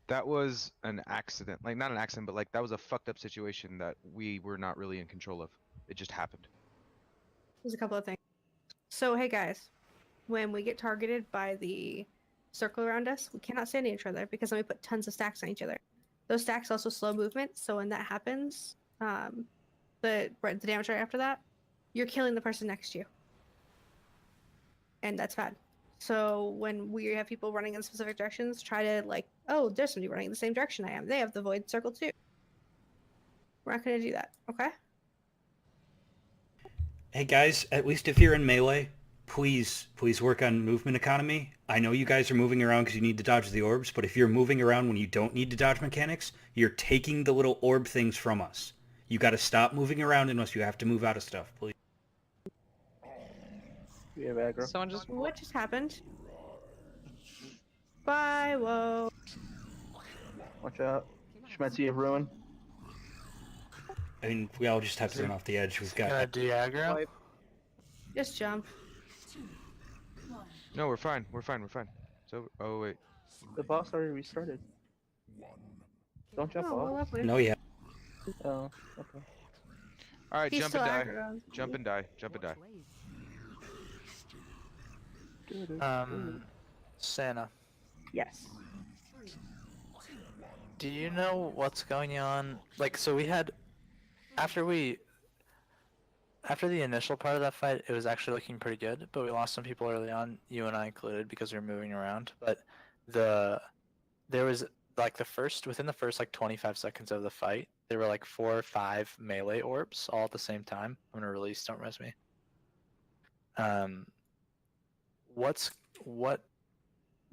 That was an accident. Like, not an accident, but like that was a fucked up situation that we were not really in control of. It just happened. There's a couple of things. So, hey guys, when we get targeted by the circle around us, we cannot stand near each other because then we put tons of stacks on each other. Those stacks also slow movement, so when that happens, the damage right after that, you're killing the person next to you. And that's bad. So when we have people running in specific directions, try to like, oh, there's somebody running in the same direction I am. They have the void circle too. We're not going to do that, okay? Hey guys, at least if you're in melee, please work on movement economy. I know you guys are moving around because you need to dodge the orbs, but if you're moving around when you don't need to dodge mechanics, you're taking the little orb things from us. You got to stop moving around unless you have to move out of stuff, please. We have aggro. Someone just. What just happened? Bye, whoa. Watch out. Schmetzy, you have ruin. I mean, we all just have to run off the edge. We've got... Diagram? Just jump. No, we're fine. We're fine. We're fine. So, oh wait. The boss already restarted. Don't jump Oh, well, off. lovely. No, yeah. Oh, okay. All right, He's jump and still die. aggroed. Jump and die. Jump and die. Santa. Yes. Do you know what's going on? Like, so we had, after the initial part of that fight, it was actually looking pretty good, but we lost some people early on, you and I included, because we were moving around. But there was like within the first like 25 seconds of the fight, there were like 4 or 5 melee orbs all at the same time. I'm gonna release, don't res me. What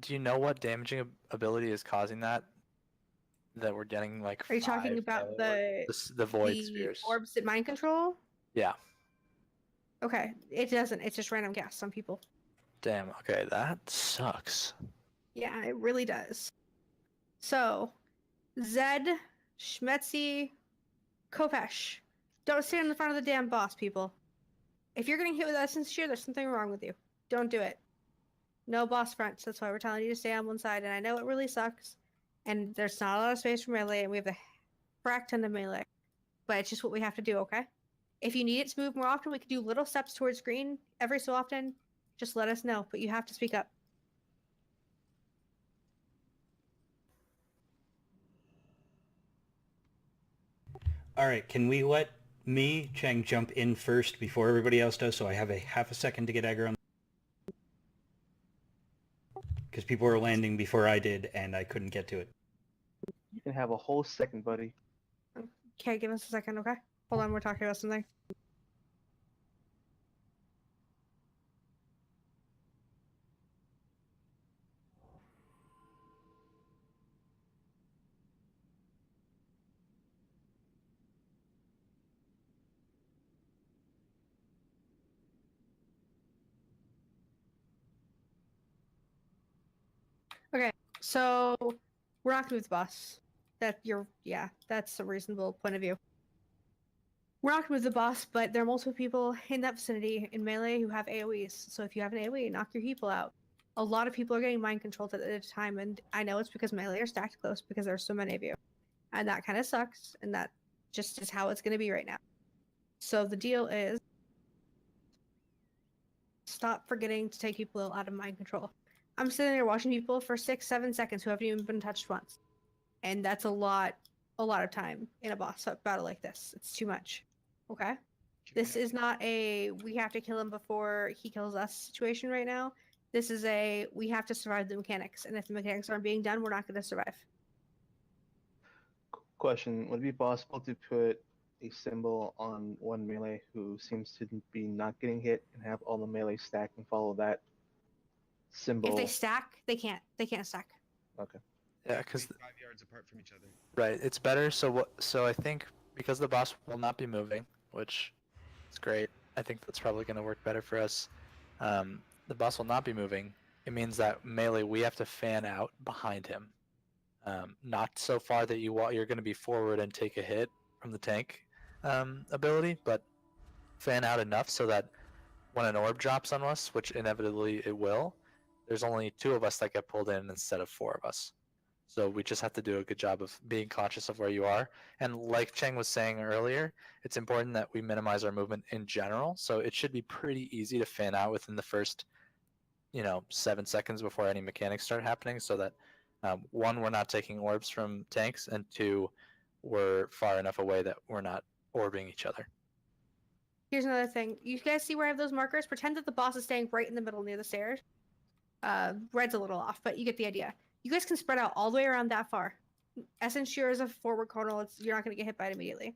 do you know what damaging ability is causing that we're getting like? Are you talking about the void spheres? Orbs that mind control? Yeah. Okay, it doesn't. It's just random gas. Some people. Damn. Okay, that sucks. Yeah, it really does. So, Zed, Schmetzy, Kopesh, don't stand in front of the damn boss, people. If you're getting hit with essence shear, there's something wrong with you. Don't do it. No boss fronts. That's why we're telling you to stay on one side. And I know it really sucks. And there's not a lot of space for melee, and we have a frack ton of melee. But it's just what we have to do, okay? If you need it to move more often, we could do little steps towards green every so often. Just let us know, but you have to speak up. Alright, can we let me, Chang, jump in first before everybody else does, so I have a half a second to get aggro on? Because people were landing before I did, and I couldn't get to it. You can have a whole second, buddy. Okay, give us a second, okay? Hold on, we're talking about something. Okay, so we're not gonna move the boss. That's a reasonable point of view. We're not gonna move the boss, but there are multiple people in that vicinity in melee who have AoEs. So if you have an AoE, knock your people out. A lot of people are getting mind controlled at a time, and I know it's because melee are stacked close because there's so many of you. And that kind of sucks, and that just is how it's gonna be right now. So the deal is stop forgetting to take people out of mind control. I'm sitting there watching people for 6-7 seconds who haven't even been touched once. And that's a lot of time in a boss battle like this. It's too much. Okay? This is not a we have to kill him before he kills us situation right now. This is a we have to survive the mechanics. And if the mechanics aren't being done, we're not going to survive. Question: would it be possible to put a symbol on one melee who seems to be not getting hit and have all the melee stack and follow that symbol? If they stack, they can't. They can't stack. Okay. Yeah, because 5 yards apart from each other. right, it's better. So I think because the boss will not be moving, which is great. I think that's probably going to work better for us. The boss will not be moving. It means that melee we have to fan out behind him. Not so far that you're going to be forward and take a hit from the tank ability, but fan out enough so that when an orb drops on us, which inevitably it will, there's only 2 of us that get pulled in instead of 4 of us. So we just have to do a good job of being conscious of where you are. And like Cheng was saying earlier, it's important that we minimize our movement in general. So it should be pretty easy to fan out within the first, 7 seconds before any mechanics start happening, so that 1, we're not taking orbs from tanks, and 2, we're far enough away that we're not orbing each other. Here's another thing. You guys see where I have those markers? Pretend that the boss is staying right in the middle near the stairs. Red's a little off, but you get the idea. You guys can spread out all the way around that far. Essence Shear is a forward corner. You're not going to get hit by it immediately.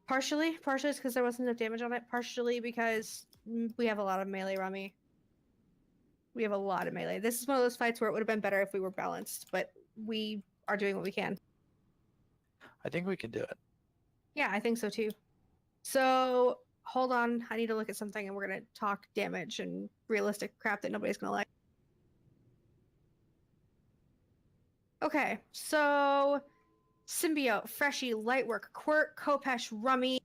Partially is because there wasn't enough damage on it. Partially because we have a lot of melee around me. We have a lot of melee. This is one of those fights where it would have been better if we were balanced, but we are doing what we can. I think we can do it. Yeah, I think so too. So, hold on. I need to look at something and we're going to talk damage and realistic crap that nobody's going to like. Okay, so Symbiote, Freshie, Lightwork, Quirk, Kopesh, Rummy.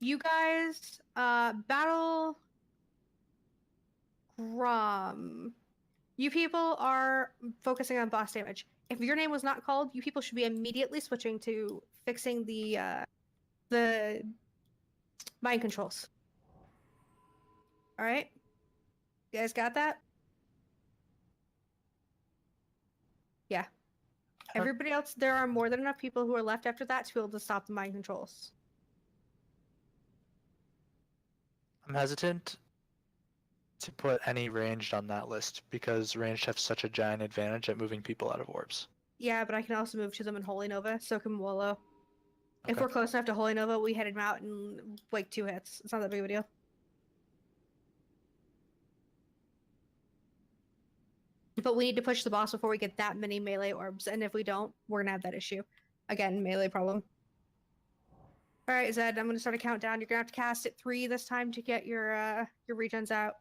You guys, battle Grom. You people are focusing on boss damage. If your name was not called, you people should be immediately switching to fixing the mind controls. All right? You guys got that? Yeah. Everybody else, there are more than enough people who are left after that to be able to stop the mind controls. I'm hesitant to put any ranged on that list because ranged have such a giant advantage at moving people out of orbs. Yeah, but I can also move to them in Holy Nova, so can Wolo. Okay. If we're close enough to Holy Nova, we head him out in like 2 hits. It's not that big of a deal. But we need to push the boss before we get that many melee orbs, and if we don't, we're gonna have that issue. Again, melee problem. Alright, Zed, I'm gonna start a countdown. You're gonna have to cast at 3 this time to get your regens out.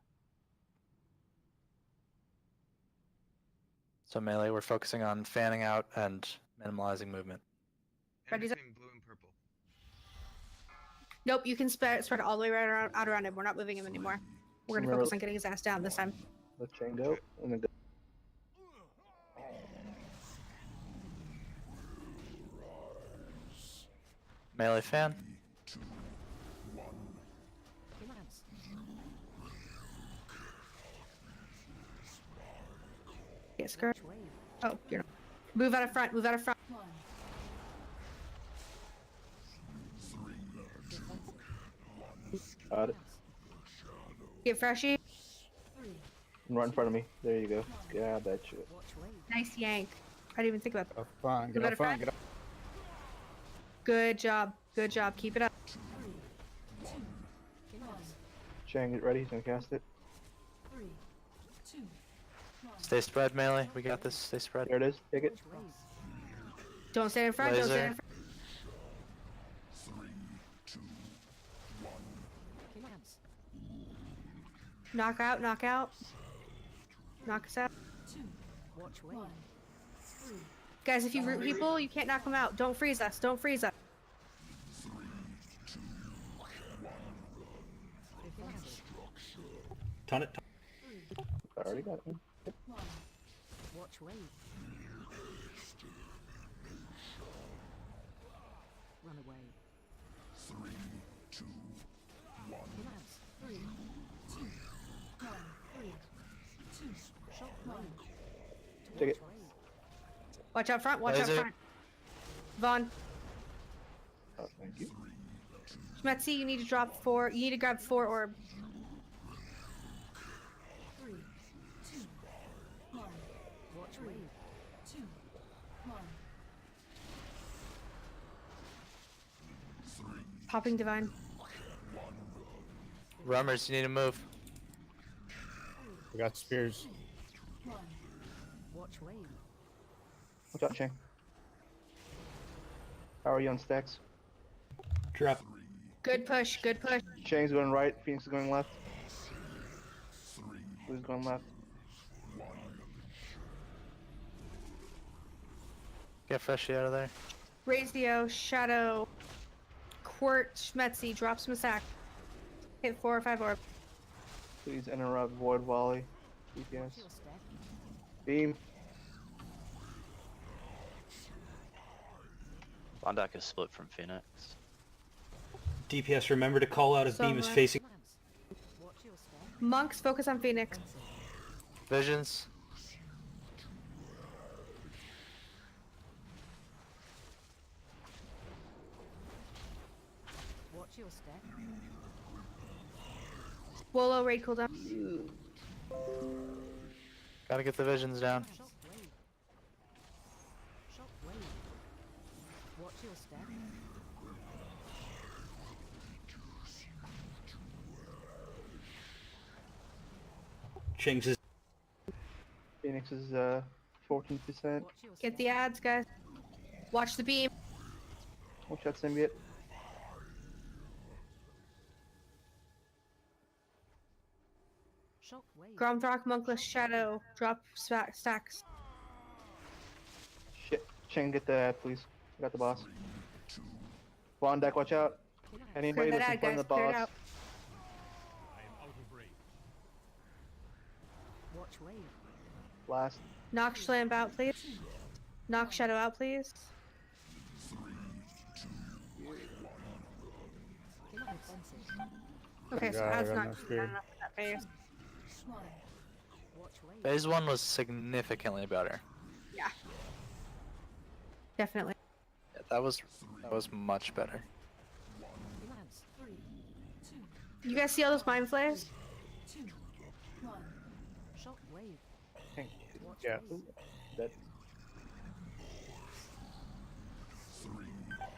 So melee, we're focusing on fanning out and minimalizing movement. Ready, Zed? Blue and purple. Nope, you can spread all the way right out around him. We're not moving him anymore. We're gonna focus on getting his ass down this time. Let Cheng go, and then go. Melee fan. Yes, girl. Oh, you're not. Move out of front. Move out of front. Got it. Get Freshie. Right in front of me. There you go. Grab that shit. Nice yank. I didn't even think about that. Up front, get Move out up of front, front. get up. Good job. Good job. Keep it up. Cheng, get ready. He's gonna cast it. Stay spread, melee. We got this. Stay spread. There it is. Take it. Don't stand in front. Don't stand in Laser. front. Knock out. Knock out. Knock us out. Guys, if you root people, you can't knock them out. Don't freeze us. Don't freeze us. Ton it. I already got it. Run away. 3, 2, 1. Relax. 3, 2, 1, 3, 2. Shock one. Take it. Watch out front. Watch out Laser. front. Vaughn. Oh, thank you. Schmetzi, you need to drop 4. You need to grab 4 orb. 3, 2, 1. Watch wave. 2, 1. Popping divine. Rummers, you need to move. We got spears. 1. Watch wave. Watch out, Chang. How are you on stacks? Drop. Good push. Good push. Chang's going right. Phoenix is going left. Blue's going left. Get Freshie out of there. Razio, Shadow, Quart, Schmetzi, drop some sack. Hit 4 or 5 orb. Please interrupt Void Volley. DPS. Beam. Bondak is split from Phoenix. DPS, remember to call out if beam is facing. Monks, focus on Phoenix. Visions. Watch your step. Wolo, raid cooldown. Gotta get the visions down. Shock wave. Shock wave. Watch your step. Changes. Phoenix is 14%. Get the ads, guys. Watch the beam. Watch out, symbiote. Shock wave. Gromthrock, Monkless, Shadow, drop stacks. Shit. Chang, get the ad, please. I got the boss. Bond deck, watch out. Anybody Clear that's that in ad, front of guys. the Clear it boss. out. Watch wave. Blast. Knock Schlamp out, please. Knock Shadow out, please. Okay, so God, I ad's got not no done spear. enough in that phase. Watch wave. Phase 1 was significantly better. Yeah. Definitely. Yeah, that was much better. Relax. 3, 2, You guys see all those mind flares? 2, 1. Shock wave. Watch Yeah. wave. Dead. 3,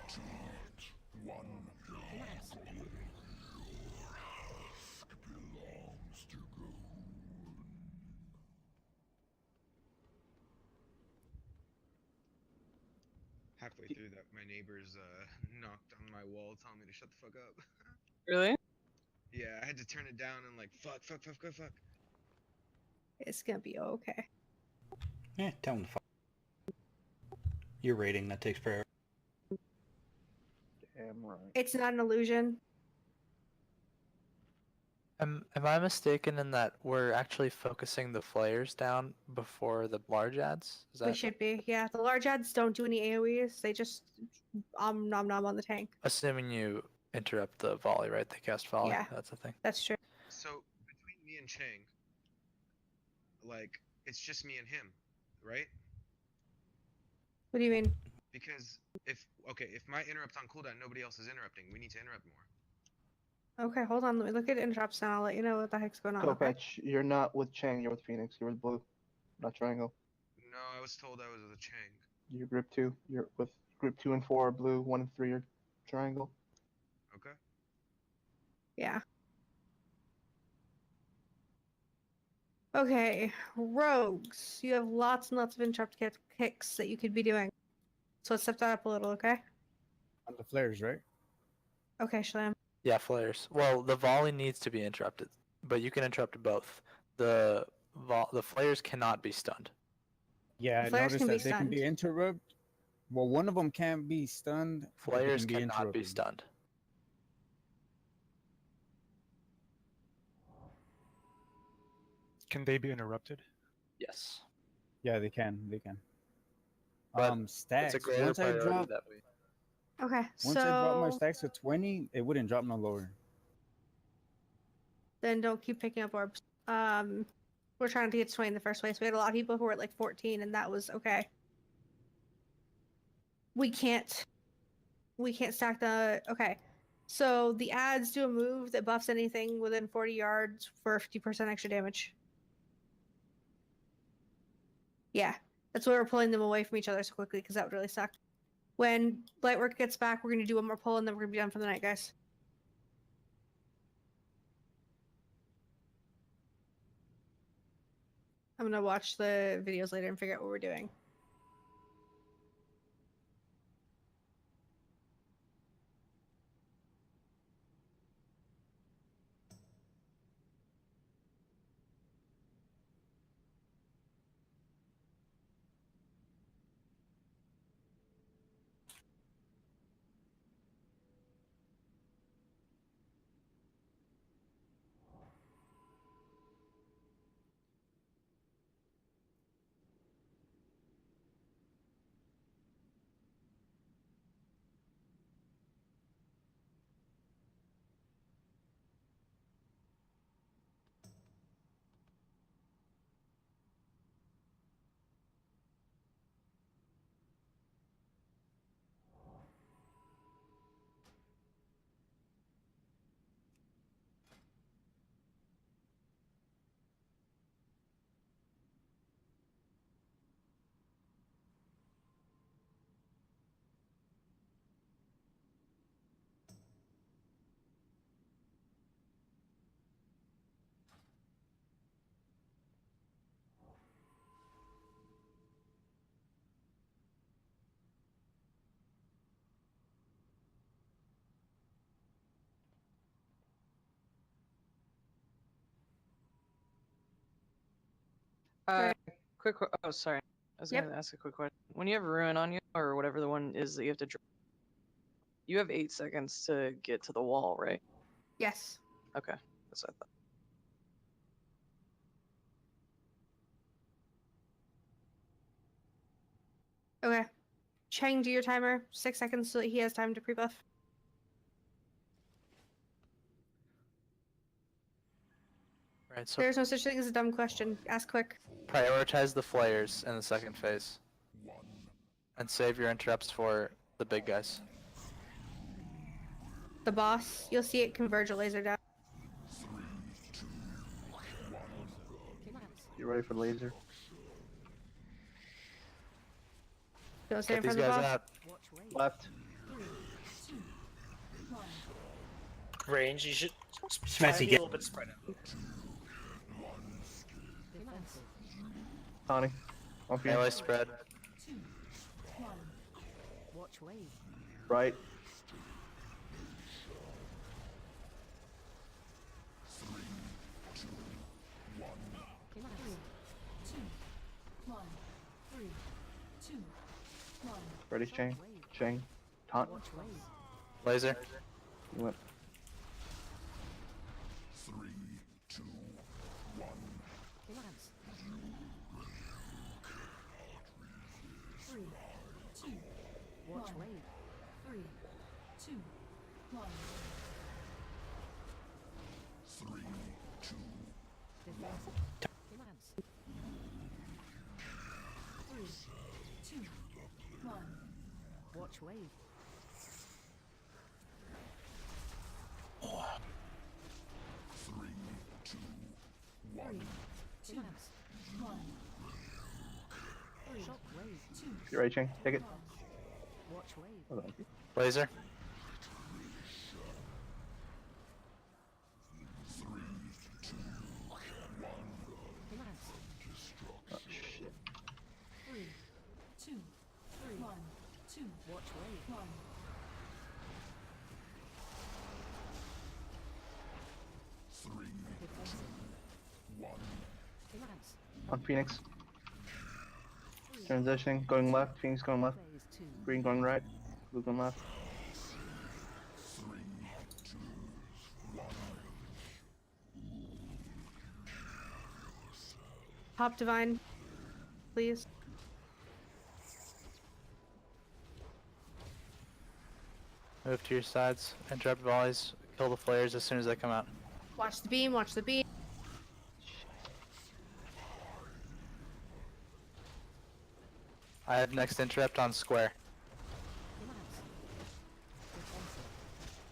2, 1. Relax. Belongs to go. Halfway through that, my neighbors knocked on my wall telling me to shut the fuck up. Really? Yeah, I had to turn it down and like, fuck. It's gonna be okay. Yeah, tell him to fuck. Your rating, that takes prayer. Damn right. It's not an illusion. Am I mistaken in that we're actually focusing the flares down before the large ads? Is We that should be. Yeah, the large ads don't do any AoEs. They just nom nom on the tank. assuming you interrupt the volley, right? They cast volley. Yeah. That's the thing. That's true. So between me and Chang, like it's just me and him, right? What do you mean? Because if my interrupt's on cooldown, nobody else is interrupting. We need to interrupt more. Okay, hold on. Let me look at interrupts and I'll let you know what the heck's going on. Okay? Kopech, you're not with Chang, you're with Phoenix. You're with Blue. Not Triangle. No, I was told I was with Chang. You're group 2. You're with group 2 and 4 are Blue, 1 and 3 are Triangle. Okay. Yeah. Okay, rogues. You have lots and lots of interrupt kicks that you could be doing. So let's step that up a little, okay? On the flares, right? Okay, Shlam. Yeah, flares. Well, the volley needs to be interrupted, but you can interrupt both. The flares cannot be stunned. Yeah, I Flares noticed can be that they can be stunned. interrupted. Well, one of them can't be stunned. but they Flares can cannot be interrupted. stunned. Can they be interrupted? Yes. Yeah, they can. They can. But Stacks. It's a greater Once I priority drop, that we. Okay, Once I drop my so stacks to 20, it wouldn't drop no lower. then don't keep picking up orbs. We're trying to get to 20 in the first place. We had a lot of people who were at like 14, and that was okay. We can't stack the. Okay, so the ads do a move that buffs anything within 40 yards for 50% extra damage. Yeah, that's why we're pulling them away from each other so quickly, because that would really suck. When Lightwork gets back, we're gonna do one more pull, and then we're gonna be done for the night, guys. I'm gonna watch the videos later and figure out what we're doing. Oh, sorry. I was gonna ask a quick question. When you have ruin on you, or whatever the one is that you have to draw, you have 8 seconds to get to the wall, right? Yes. Okay, that's what I thought. Okay. Chang, do your timer. 6 seconds so that he has time to pre-buff. Right, so There's no such thing as a dumb question. Ask quick. prioritize the flares in the second phase. And save your interrupts for the big guys. The boss, you'll see it converge a laser down. You ready for the laser? Don't stand Get in these front of the guys boss. out. Left. Range, you should Smatsy, try to be a get- little bit spread out. Tony. On for you. Melee spread. Watch wave. Right. Ready, Chang? Chang. Taunt. Laser. You went. 3, 2, 1. Lance. 3, 2, watch wave. 3, 2, 1. 3, 2. Defense. Lance. 3, 2, 1. Watch wave. 3, 2, 1. Lance. 1. Shock wave. 2. You ready, Chang? Take it. Watch wave. Hold on. Laser. 3, 2, 1. Lance. Oh, shit. 3, 2, 3, 1, 2. Watch wave. 1. 3, 1. Lance. On Phoenix. Transitioning. Going left. Phoenix going left. Phase 2. Green going right. Blue going left. 3, 2, 1. Top divine, please. Move to your sides. Interrupt volleys. Kill the flares as soon as they come out. Watch the beam. Watch the beam. I have next interrupt on square.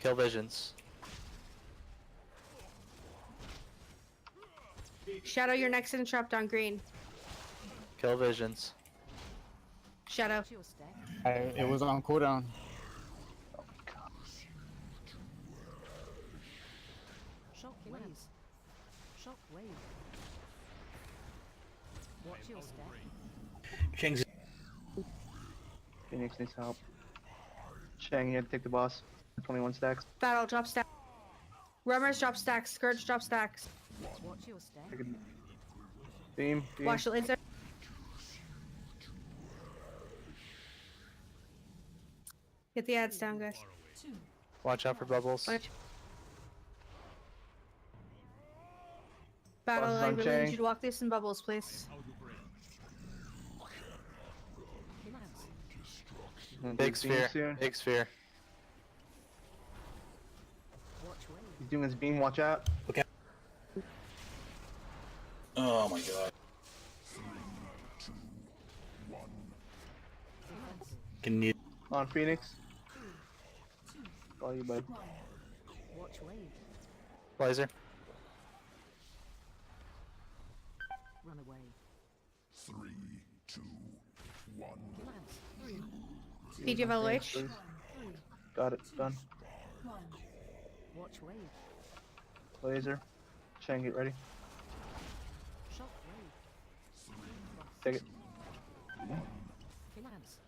Kill visions. Shadow your next interrupt on green. Kill visions. Shadow. It was on cooldown. Shockwave. Shockwave. Watch your step. Cheng's Phoenix needs help. Shang, you had to take the boss. 21 stacks. Battle drop stack. Rummers drop stacks. Scourge drop stacks. Watch your step. Take a beam. Watch the laser. Get the ads down, guys. Watch out for bubbles. Watch. Battle, Boss is I on really Chang. need you to walk through some bubbles, please. Big sphere. Big sphere. He's doing his beam, watch out. Okay. Oh my god. Can you? On Phoenix. Call you, bud. Watch wave. Laser. Run away. 3, 2, 1. Did you have LOH? Please. Got it. Done. Watch wave. Laser. Shang, get ready. Shockwave. Take it. Finance.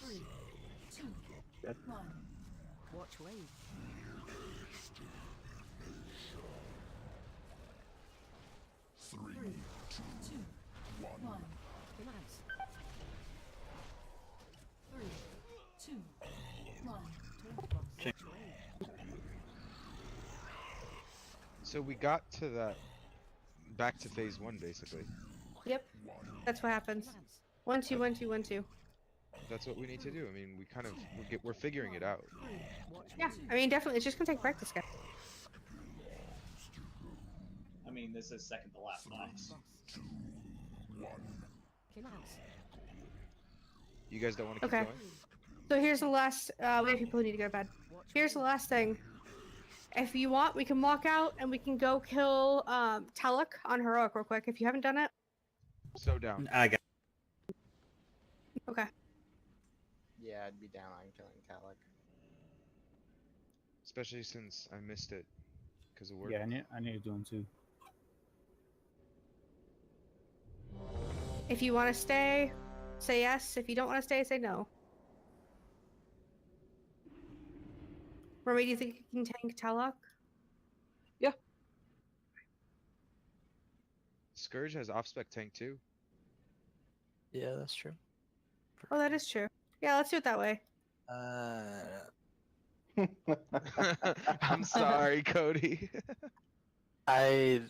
3, 2, 1. Watch wave. Three, two, one. Finance. 3, 2, 1. Check. So we got to that, back to phase 1 basically. Yep. That's what happens. 1, 2, 1, 2, 1, 2. That's what we need to do. I mean, we kind of we're figuring it out. Yeah, I mean, definitely. It's just gonna take practice, guys. I mean, this is second to last boss. Finance. You guys don't want to keep Okay. going? So here's the last. We have people who need to go to bed. Here's the last thing. If you want, we can walk out and we can go kill Taluk on heroic real quick. If you haven't done it. So down. I got. Okay. Yeah, I'd be down on killing Taluk. Especially since I missed it because of work. Yeah, I need to do them too. If you want to stay, say yes. If you don't want to stay, say no. Remy, do you think you can tank Taluk? Scourge has off-spec tank too. Yeah, that's true. Oh, that is true. Yeah, let's do it that way. I'm sorry, Cody. I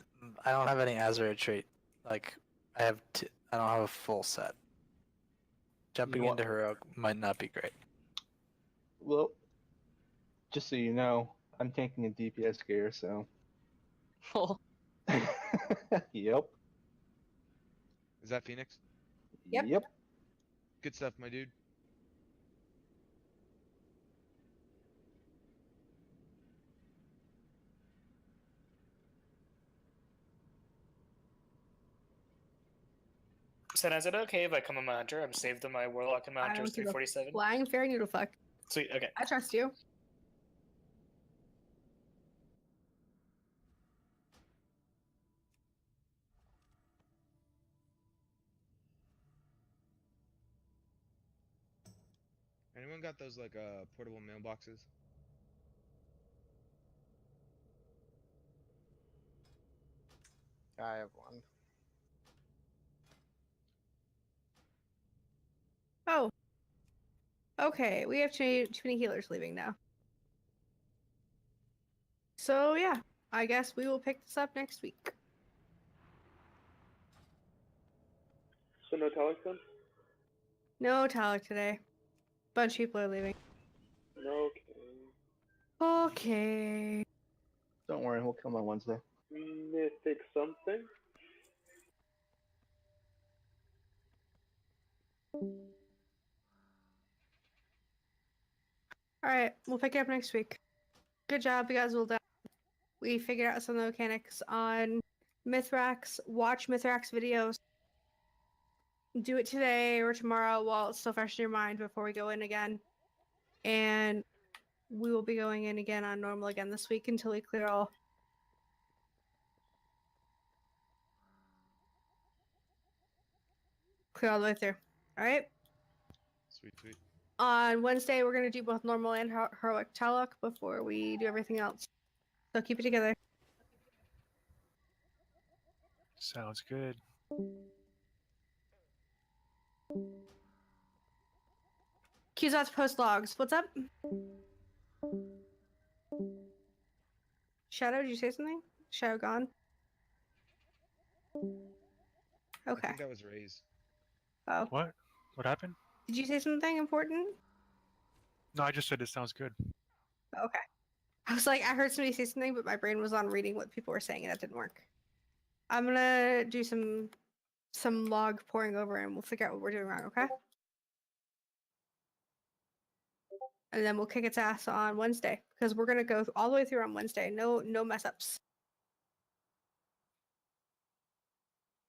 don't have any Azure trait. Like I don't have a full set. Jumping into heroic might not be great. Well, just so you know, I'm tanking a DPS gear, so. Yep. Is that Phoenix? Yep. Good stuff, my dude. So is it okay if I come on my hunter? I'm saved on my warlock and my I hunter is don't give a 347. flying fair noodle fuck. Sweet, okay. I trust you. Anyone got those like portable mailboxes? I have one. Oh. Okay, we have too many healers leaving now. So yeah, I guess we will pick this up next week. So no Taluk then? No Taluk today. Bunch of people are leaving. Okay. Okay. Don't worry, we'll come on Wednesday. Mythic something? Alright, we'll pick it up next week. Good job, you guys will done. We figured out some of the mechanics on Mithrax. Watch Mithrax videos. Do it today or tomorrow while it's still fresh in your mind before we go in again. And we will be going in again on normal again this week until we clear all the way through. Alright? Sweet, sweet. On Wednesday, we're going to do both normal and heroic Talok before we do everything else. So keep it together. Sounds good. Q's out to post logs. What's up? Shadow, did you say something? Shadow gone? I Okay. think that was Raze. Oh. What? What happened? Did you say something important? No, I just said it sounds good. Okay. I was like, I heard somebody say something, but my brain was on reading what people were saying, and that didn't work. I'm gonna do some log pouring over, and we'll figure out what we're doing wrong, okay? And then we'll kick its ass on Wednesday, because we're gonna go all the way through on Wednesday. No mess ups.